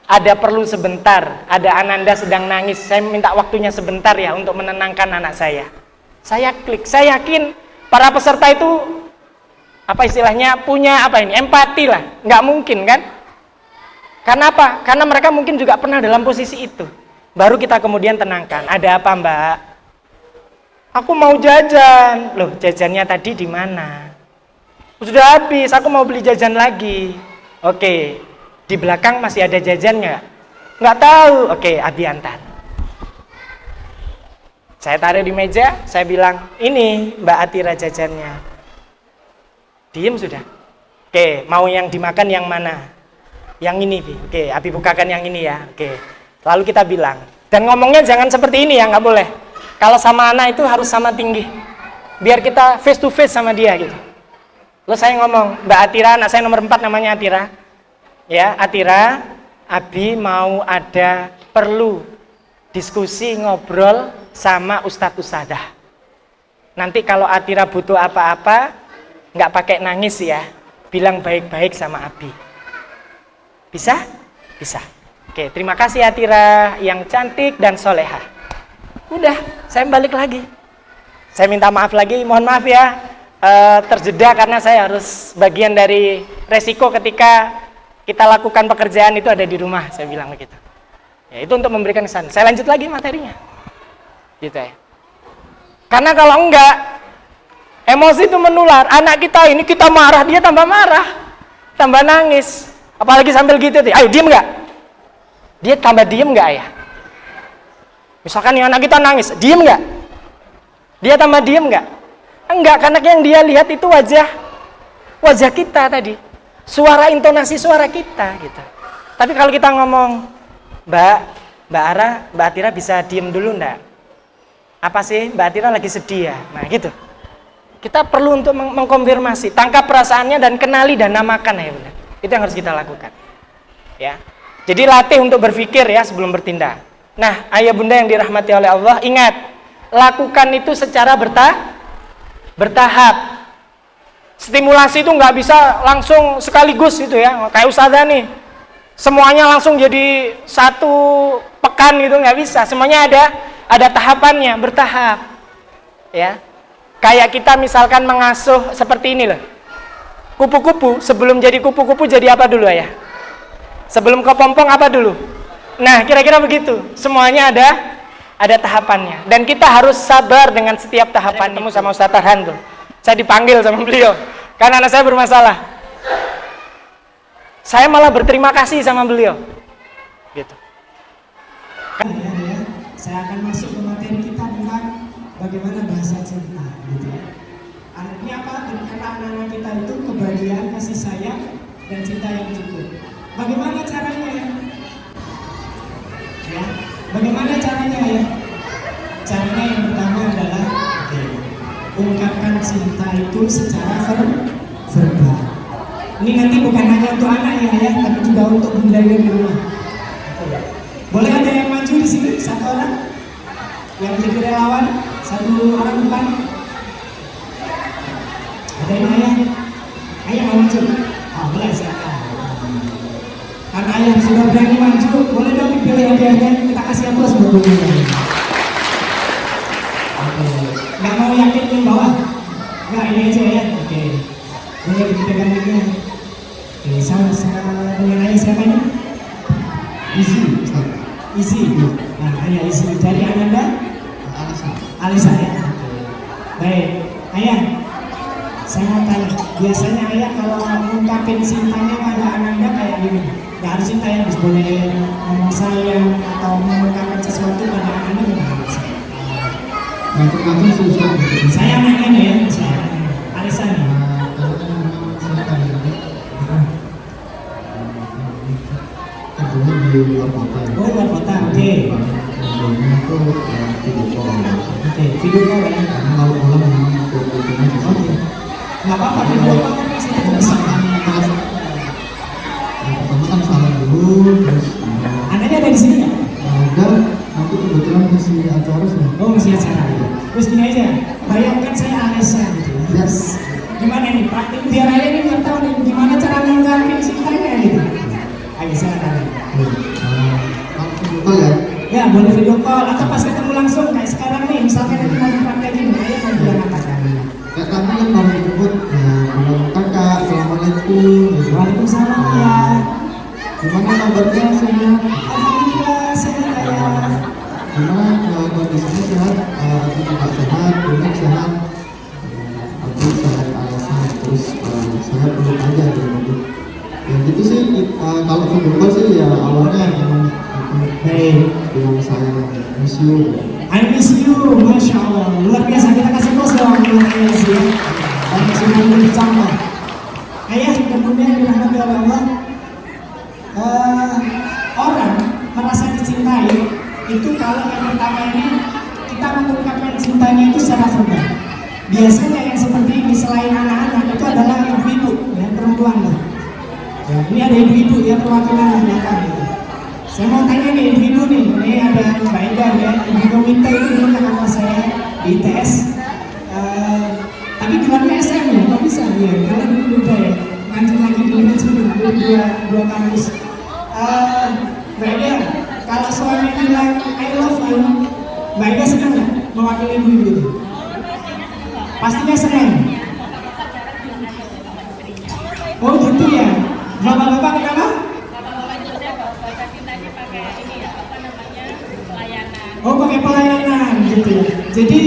[SPEAKER 4] ada perlu sebentar, ada Ananda sedang nangis, saya minta waktunya sebentar ya untuk menenangkan anak saya. Saya klik, saya yakin para peserta itu punya empati lah, nggak mungkin kan? Karena apa? Karena mereka mungkin juga pernah dalam posisi itu. Baru kita kemudian tenangkan. Ada apa Mbak? Aku mau jajan. Loh, jajannya tadi di mana? Sudah habis, aku mau beli jajan lagi. Oke. Di belakang masih ada jajannya? Nggak tahu. Oke, Abi antar. Saya taruh di meja, saya bilang, ini Mbak Atira jajannya. Diem sudah. Oke, mau yang dimakan yang mana? Yang ini, Bi. Oke, Abi bukakan yang ini ya. Oke. Lalu kita bilang, dan ngomongnya jangan seperti ini ya, nggak boleh. Kalau sama anak itu harus sama tinggi. Biar kita face to face sama dia gitu. Lalu saya ngomong, Mbak Atira, anak saya nomor 4 namanya Atira. Ya, Atira, Abi mau perlu diskusi ngobrol sama Ustadz Ustadzah. Nanti kalau Atira butuh apa-apa, nggak pakai nangis ya, bilang baik-baik sama Abi. Bisa? Bisa. Oke, terima kasih Atira yang cantik dan solehah. Udah, saya balik lagi. Saya minta maaf lagi, mohon maaf ya, terjeda karena saya harus bagian dari resiko ketika kita lakukan pekerjaan itu ada di rumah, saya bilang begitu. Ya, itu untuk memberikan kesan. Saya lanjut lagi materinya. Gitu ya. Karena kalau enggak, emosi itu menular. Anak kita ini kita marah, dia tambah marah. tambah nangis. Apalagi sambil gitu, ayo diem nggak? Dia tambah diem nggak ayah? Misalkan nih anak kita nangis, diem nggak? Dia tambah diem nggak? Enggak, karena yang dia lihat itu wajah kita tadi, suara, intonasi suara kita gitu. Tapi kalau kita ngomong, Mbak Ara, Mbak Atira bisa diem dulu enggak? Apa sih, Mbak Atira lagi sedih ya? Nah gitu. Kita perlu untuk mengkonfirmasi, tangkap perasaannya dan kenali dan namakan ya benar. Itu yang harus kita lakukan. Ya. Jadi latih untuk berpikir ya sebelum bertindak. Nah, ayah bunda yang dirahmati oleh Allah, ingat, lakukan itu secara bertahap. Stimulasi itu nggak bisa langsung sekaligus gitu ya. Kayak ustadzah nih, semuanya langsung jadi satu pekan gitu, nggak bisa. Semuanya ada tahapannya, bertahap. Ya. Kayak kita misalkan mengasuh seperti ini loh. Kupu-kupu, sebelum jadi kupu-kupu jadi apa dulu ayah? Sebelum kepompong apa dulu? Nah, kira-kira begitu. Semuanya ada tahapannya. Dan kita harus sabar dengan setiap tahapan. Ketemu sama Ustaz Tarhan tuh. Saya dipanggil sama beliau. Karena anak saya bermasalah. Saya malah berterima kasih sama beliau. Gitu.
[SPEAKER 6] Saya akan masuk ke materi kita tentang bagaimana bahasa cinta. Gitu. Ini apa? Karena anak-anak kita itu kebahagiaan, kasih sayang, dan cinta yang cukup. Bagaimana caranya ya? Ya, bagaimana caranya ya? Caranya yang pertama adalah ungkapkan cinta itu secara verbal. Ini nanti bukan hanya untuk anak ya, tapi juga untuk bunda di rumah. Boleh ada yang maju di sini? Satu orang yang menjadi relawan, satu orang depan. Ada yang ayah? Ayah mau maju? Oh, boleh silakan. Karena ayah sudah berani maju, boleh dong dipilih hadiahnya. Kita kasih aplaus buat bunda. Nggak mau yakin yang bawah? Nggak, ini aja ya. Oke. Boleh dipegang lagi ya. Oke, sama dengan ayah siapa ini? Isi. Nah, ayah Isi dari Ananda? Alisa ya. Baik, ayah. Saya mau tanya, biasanya ayah kalau ngungkapin cintanya pada Ananda kayak gini? Nggak harus cinta ya, harus boleh ngomong sayang atau mengungkapkan sesuatu pada Ananda gimana?
[SPEAKER 1] Macam-macam susah.
[SPEAKER 6] Saya nanya nih ya, saya Alisa nih.
[SPEAKER 1] Kebetulan di luar kota.
[SPEAKER 6] Oh, luar kota, oke.
[SPEAKER 1] Kemudian itu video call.
[SPEAKER 6] Oke, video call ya.
[SPEAKER 1] Karena kalau malam memang kebutuhannya di sana.
[SPEAKER 6] Oke. Nggak apa-apa, video call kan bisa kita bisa.
[SPEAKER 1] Yang pertama kan salam dulu, terus
[SPEAKER 6] Anaknya ada di sini nggak?
[SPEAKER 1] ada. Aku kebetulan masih acara sih.
[SPEAKER 6] Oh, masih acara. Terus gini aja, bayangkan saya Alisa gitu.
[SPEAKER 1] Yes.
[SPEAKER 6] Gimana nih, praktik biar ayah ini nggak tahu nih gimana cara mengungkapin cintanya gitu. Ayo silakan.
[SPEAKER 1] Langsung buka ya.
[SPEAKER 6] Ya, boleh video call atau pas ketemu langsung kayak sekarang nih, misalkan nanti mau dipraktekin, ayah mau bilang apa kan?
[SPEAKER 1] Kayak kami yang baru dijemput, halo kakak, assalamualaikum.
[SPEAKER 6] Waalaikumsalam ya.
[SPEAKER 1] Gimana kabarnya, sehat?
[SPEAKER 6] Alhamdulillah sehat ya.
[SPEAKER 1] Gimana kondisinya sehat? Aku juga sehat, Unik sehat. Aku sehat, ayah sehat, terus sehat belum aja gitu. Yang gitu sih, kalau video call sih ya awalnya emang bilang saya miss you.
[SPEAKER 6] I miss you, Masya Allah. Luar biasa, kita kasih pos dong. Karena sudah menjadi contoh. Ayah dan bunda yang dirahmati oleh Allah, orang merasa dicintai itu kalau yang pertama ini kita mengungkapkan cintanya itu secara verbal. Biasanya yang seperti ini selain anak-anak itu adalah ibu-ibu, ya, perempuan lah. Ya, ini ada ibu-ibu ya perwakilan di belakang gitu. Saya mau tanya nih ibu-ibu nih, ini ada Mbak Ida ya, ibu minta itu dulu kakak saya di ITS. Tapi gelarnya SM ya, nggak bisa dia, karena dulu beda ya. Ngaji lagi di dua kampus. Mbak Ida, kalau suami bilang I love you, Mbak Ida senang nggak mewakili ibu-ibu itu? Pastinya senang. Oh gitu ya. Bapak-bapak kenapa? Oh pakai pelayanan gitu ya. Jadi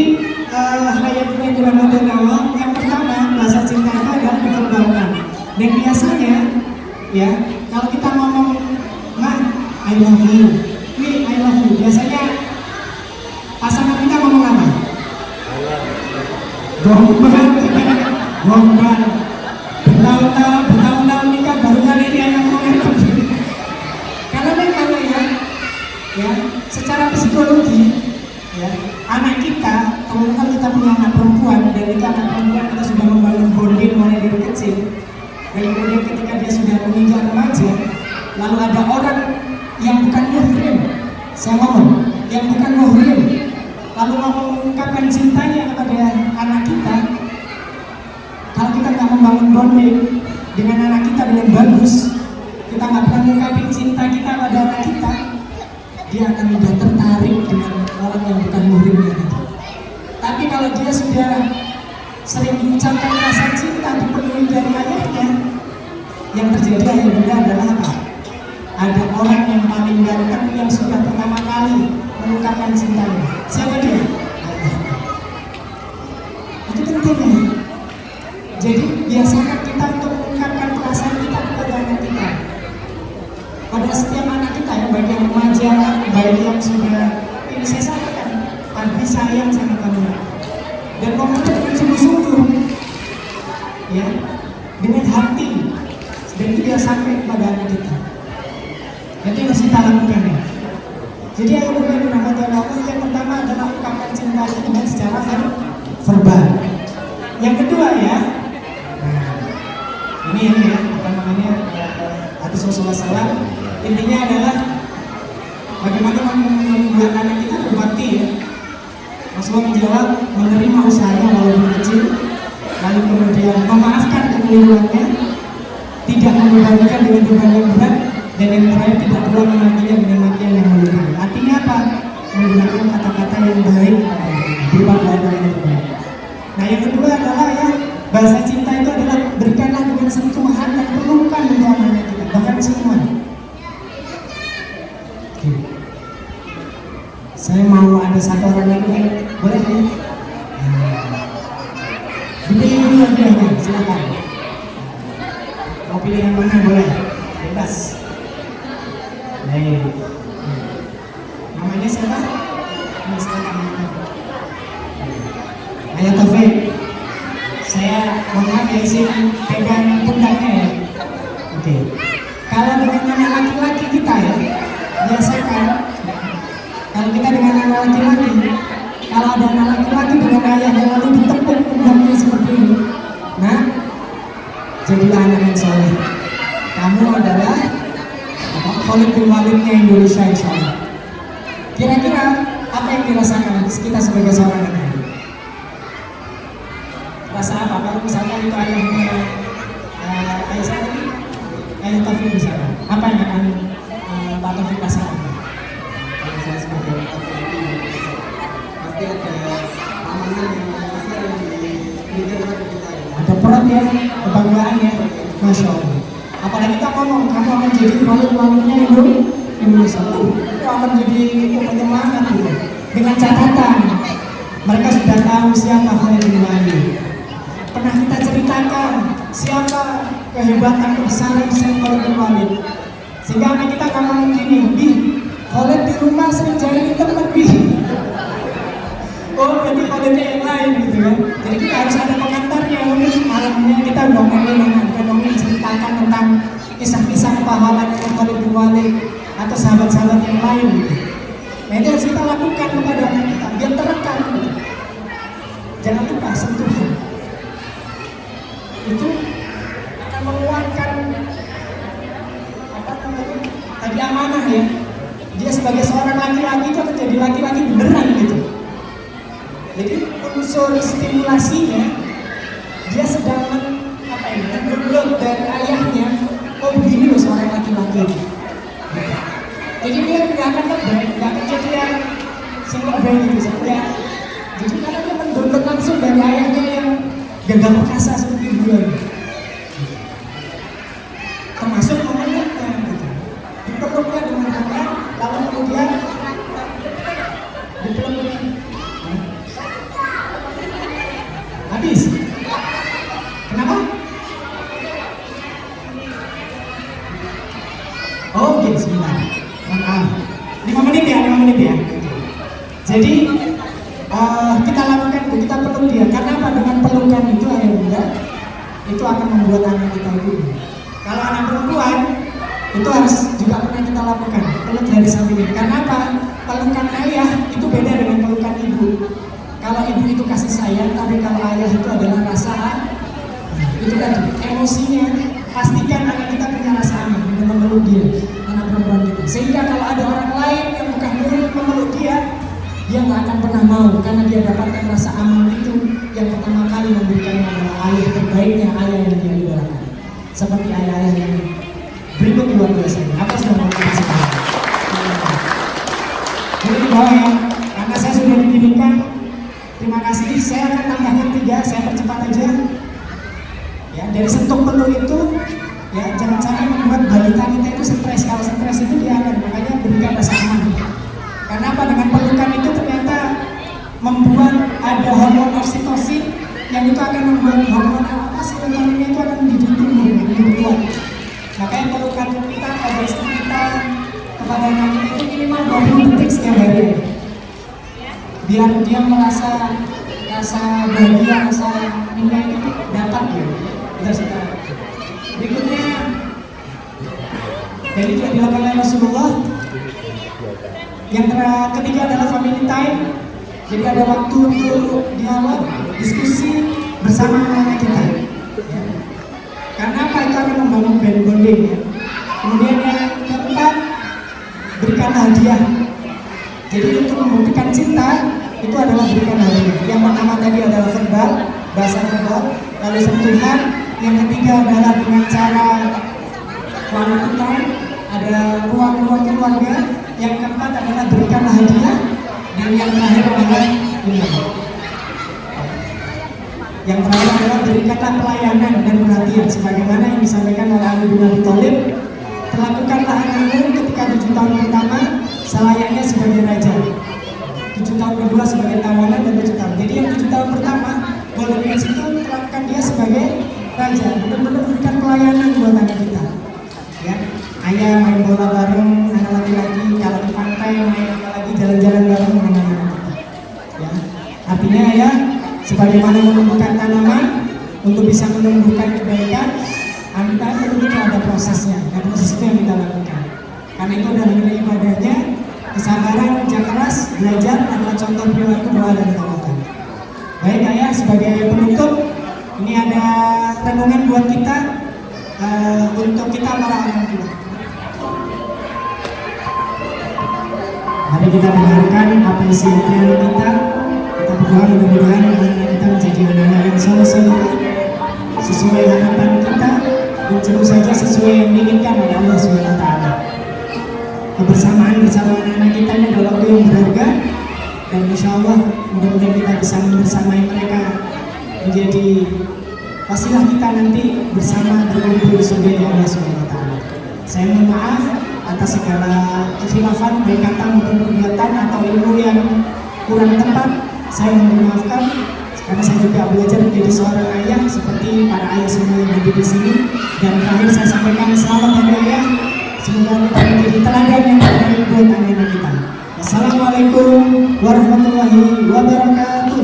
[SPEAKER 6] ayatnya di Ramadan Allah yang pertama bahasa cinta itu adalah diverbalkan. Dan biasanya ya, kalau kita ngomong, "Ma, I love you," "Mi, I love you," biasanya pasangan kita ngomong apa? Gombal, bertahun-tahun nikah baru kali ini yang ngomong I love you. Karena memang ya, secara psikologi, ya, anak kita, kalau kita punya anak perempuan dan itu anak perempuan kita sudah membangun bonding mulai dari kecil, dan kemudian ketika dia sudah menginjak remaja, lalu ada orang yang bukan muhrim, saya ngomong, yang bukan muhrim, lalu mau mengungkapkan cintanya kepada anak kita, kalau kita nggak membangun bonding dengan anak kita dengan bagus, kita nggak pernah mengungkapkan cinta kita pada anak kita, dia akan mudah tertarik dengan orang yang bukan muhrimnya itu. Tapi kalau dia sudah sering mengucapkan rasa cinta dipenuhi dari ayahnya, yang terjadi akhirnya adalah apa? Ada orang yang paling ganteng yang sudah pertama kali mengungkapkan cintanya. Siapa dia? Itu pentingnya. Jadi biasakan kita untuk mengungkapkan perasaan kita kepada anak kita. Pada setiap anak kita ya, baik yang remaja, baik yang sudah, ini saya sampaikan, Abi sayang sama kamu. Dan ngomongnya dengan sungguh-sungguh, ya, dengan hati, dan itu dia sampai kepada anak kita. Dan itu harus kita lakukan ya. Jadi yang kedua yang dirahmati Allah, yang pertama adalah ungkapkan cinta dengan secara verbal. Yang kedua ya, ini ya, apa namanya, hadis Rasulullah SAW, intinya adalah bagaimana membuat anak kita berbakti ya. Rasulullah menjawab, menerima usahanya walaupun kecil, lalu kemudian memaafkan kekeliruannya, tidak membebanikan dengan beban yang berat, dan yang terakhir tidak pula mematinya dengan matian yang melukai. Artinya apa? Menggunakan kata-kata yang baik, berupa doa yang baik. Nah yang kedua adalah ya, bahasa cinta itu adalah berikanlah dengan sentuhan dan pelukan untuk anak kita, bahkan ciuman. Saya mau ada satu orang lagi, boleh ya? Pilih dulu hadiahnya, silakan. Mau pilih yang mana boleh, bebas. Baik. Namanya siapa? Ini silakan. Ayah Taufik. Saya mohon maaf ya, izin pegang pundaknya ya. Oke. Kalau dengan anak laki-laki kita ya, biasakan kalau kita dengan anak laki-laki, kalau ada anak laki-laki dengan ayahnya lalu ditepuk punggungnya seperti ini, nah, jadilah anak yang soleh. Kamu adalah Khalid bin Walidnya Indonesia insya Allah. Kira-kira apa yang dirasakan kita sebagai seorang anak? Rasa apa? Kalau misalkan itu ayahnya ayah saya tadi, ayah Taufik misalkan, apa yang akan Pak Taufik rasakan?
[SPEAKER 7] Kalau saya sebagai orang tua ini, pasti ada amanah yang pasti ada diberikan kepada kita.
[SPEAKER 6] Ada perut ya, kebanggaan ya, Masya Allah. Apalagi kita ngomong, kamu akan jadi Khalid-Khalidnya Indonesia. Itu akan jadi penyemangat gitu. Dengan catatan, mereka sudah tahu siapa Khalid bin Walid. Pernah kita ceritakan siapa kehebatan kebesaran Khalid bin Walid. Sehingga anak kita akan ngomong gini, "Bi, Khalid di rumah sering cari teman, Bi." Oh, berarti Khalidnya yang lain gitu ya. Jadi kita harus ada pengantarnya. Mungkin malamnya kita ngomongin ceritakan tentang kisah-kisah kepahlawanan Khalid bin Walid atau sahabat-sahabat yang lain gitu. Nah itu harus kita lakukan kepada anak kita biar terekam gitu. Jangan lupa sentuhan. Itu akan menguatkan apa namanya tadi amanah ya. Dia sebagai seorang laki-laki itu akan jadi laki-laki beneran gitu. Jadi unsur stimulasinya dia sedang mendownload dari ayahnya. Oh begini loh seorang laki-laki. Jadi dia tidak akan lebay, tidak akan jadi yang lebay gitu saja. Jadi karena dia mendownload langsung dari ayahnya yang gagah perkasa seperti dia. Termasuk memeluknya gitu. Dipeluknya dengan tangan, lalu kemudian dipeluk. Habis. Kenapa? menit ya. Jadi kita lakukan itu, kita peluk dia. Karena apa? Dengan pelukan itu ayah bunda itu akan membuat anak kita itu. Kalau anak perempuan itu harus juga pernah kita lakukan peluk dari samping. Karena apa? Pelukan ayah itu beda dengan pelukan ibu. Kalau ibu itu kasih sayang, tapi kalau ayah itu adalah rasa itu tadi emosinya. Pastikan anak kita punya rasa aman dengan memeluk dia, anak perempuan kita. Sehingga kalau ada orang lain yang bukan murid memeluk dia nggak akan pernah mau, karena dia dapatkan rasa aman itu yang pertama kali memberikannya adalah ayah terbaiknya, ayah yang dia idolakan. Seperti ayah-ayah yang berikut luar biasa. Apa sudah mau kasih tahu? Jadi di bawah ya, karena saya sudah dikirimkan. Terima kasih. Saya akan tambahkan 3, saya percepat aja. Ya, dari sentuh peluk itu, ya jangan sampai membuat balita kita itu stres. Kalau stres itu dia akan makanya berikan rasa aman. Karena apa? Dengan pelukan itu ternyata membuat ada hormon oksitosin yang itu akan membuat hormon serotonin itu akan menjadi tumbuh, menjadi kuat. Makanya pelukan kita pada istri kita kepada anak kita itu minimal 20 detik setiap hari. Biar dia merasa bahagia, rasa indah itu dapat ya. Berikutnya, jadi juga dilakukan oleh Rasulullah. Yang ketiga adalah family time. Jadi ada waktu untuk dialog, diskusi bersama anak kita. Ya. Karena apa? Itu akan membangun bonding ya. Kemudian yang keempat, berikan hadiah. Jadi untuk membuktikan cinta itu adalah berikan hadiah. Yang pertama tadi adalah verbal, bahasa verbal, lalu sentuhan. Yang ketiga adalah dengan cara quality time, ada ruang-ruang keluarga. Yang keempat adalah berikanlah hadiah. Dan yang terakhir adalah ini. Yang terakhir adalah berikanlah pelayanan dan perhatian, sebagaimana yang disampaikan oleh Ali bin Abi Thalib. Perlakukanlah anakmu ketika 7 tahun pertama selayaknya sebagai raja, 7 tahun kedua sebagai tawanan, dan 7 tahun. Jadi yang 7 tahun pertama golden age itu perlakukan dia sebagai raja, benar-benar berikan pelayanan buat anak kita. Ya, ayah main bola bareng anak laki-laki, kalau di pantai main lagi jalan-jalan bareng dengan anak kita. Ya, artinya ya, sebagaimana menumbuhkan tanaman untuk bisa menumbuhkan kebaikan, kita perlu ada prosesnya. Dan proses itu yang kita lakukan. Karena itu adalah nilai ibadahnya, kesabaran, kerja keras, belajar adalah contoh perilaku doa dan tawakal. Baik ayah, sebagai penutup, ini ada renungan buat kita untuk kita para orang tua. Mari kita dengarkan apa isi hati anak kita. Kita berdoa mudah-mudahan anak kita menjadi anak yang soleh-soleh sesuai harapan kita, dan tentu saja sesuai yang diinginkan oleh Allah SWT. Kebersamaan bersama anak-anak kita ini adalah waktu yang berharga, dan insya Allah mudah-mudahan kita bisa membersamai mereka menjadi pastilah kita nanti bersama berkumpul di surga Allah SWT. Saya mohon maaf atas segala kekhilafan baik kata maupun perbuatan atau ilmu yang kurang tepat. Saya mohon maafkan karena saya juga belajar menjadi seorang ayah seperti para ayah semua yang hadir di sini. Dan terakhir saya sampaikan selamat hari ayah. Semoga kita menjadi teladan yang terbaik buat anak-anak kita. Assalamualaikum warahmatullahi wabarakatuh.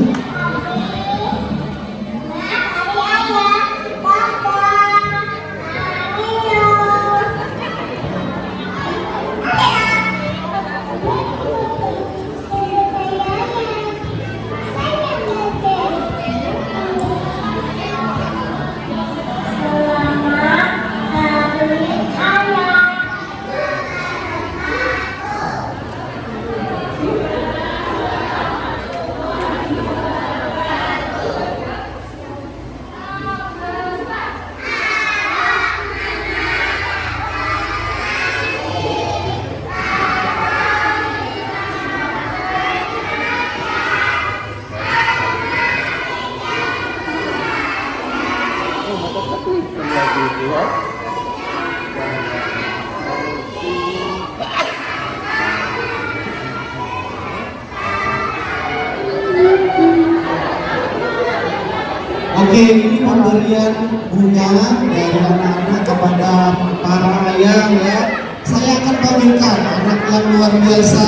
[SPEAKER 1] Oke, ini pemberian bunga dari anak-anak kepada para ayah ya. Saya akan panggilkan anak yang luar biasa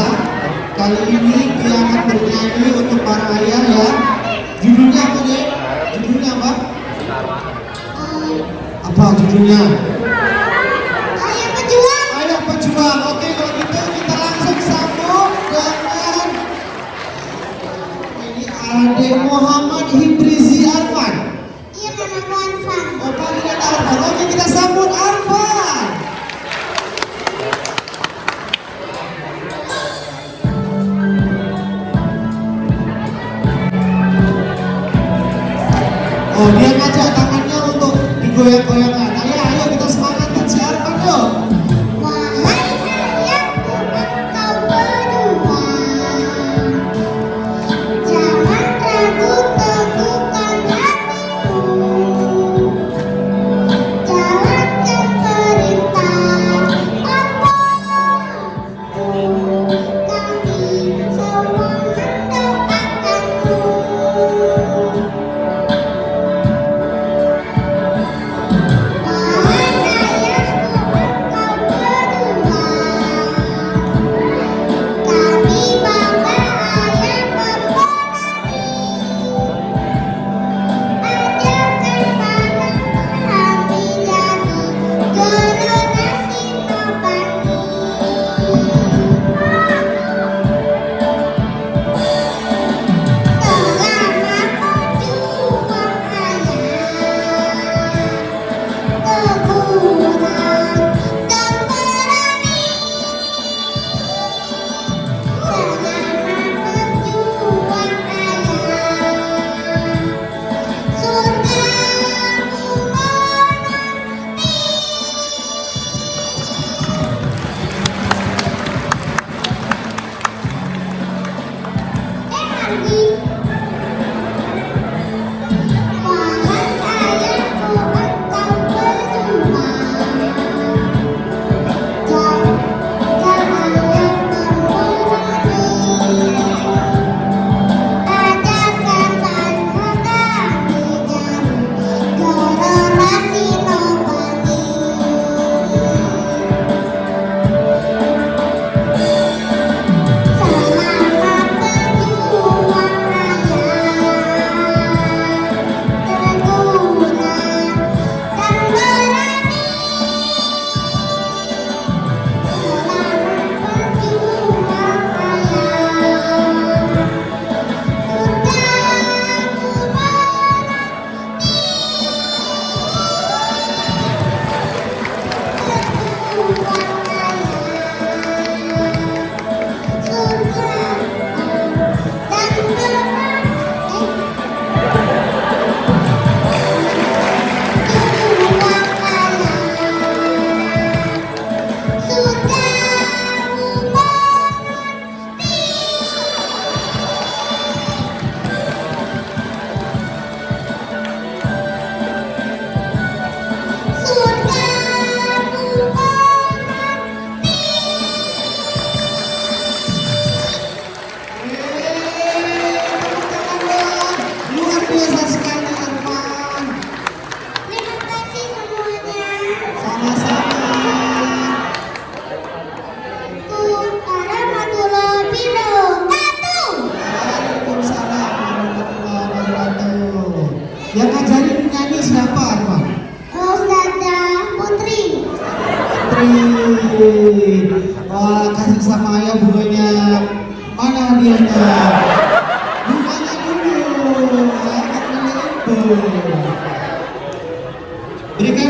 [SPEAKER 1] Kali ini dia akan bernyanyi untuk para ayah ya. Judulnya apa deh? Judulnya apa? Apa judulnya?
[SPEAKER 3] Ayah pejuang.
[SPEAKER 1] Ayah Pejuang. Oke, kalau gitu kita langsung sambung dengan ini Ade Muhammad Hibrizi Arfan.
[SPEAKER 3] Iya, namaku Arfan.
[SPEAKER 1] Oh, panggilan Arfan. Oke, kita sambut Arfan. Oh, dia ngajak tangannya untuk digoyang-goyangkan. Ayo kita semangatin si Arfan yuk.
[SPEAKER 3] Wahai ayahku, engkau berdua, jangan ragu teguhkan hatimu, jalankan perintah Allahku, kami semua mendoakanmu. Wahai ayahku, engkau berdua, kami bangga ayah mempunyai. Ajarkan anak kami jadi generasi nabati. Selama berjuang ayah, kebunan dan berani. Selama berjuang ayah, surgamu menanti. Ardi. Wahai ayahku, engkau berdua, jangan yang memberani. Ajarkan anak kami jadi generasi nabati. Selama berjuang
[SPEAKER 1] Yang ngajarin nyanyi siapa, Arfan?
[SPEAKER 3] Ustazah Putri.
[SPEAKER 1] Putri. Wah, kasih sama ayah bunganya. Mana hadiahnya? Bunganya dulu. Angkat dulu itu. Berikan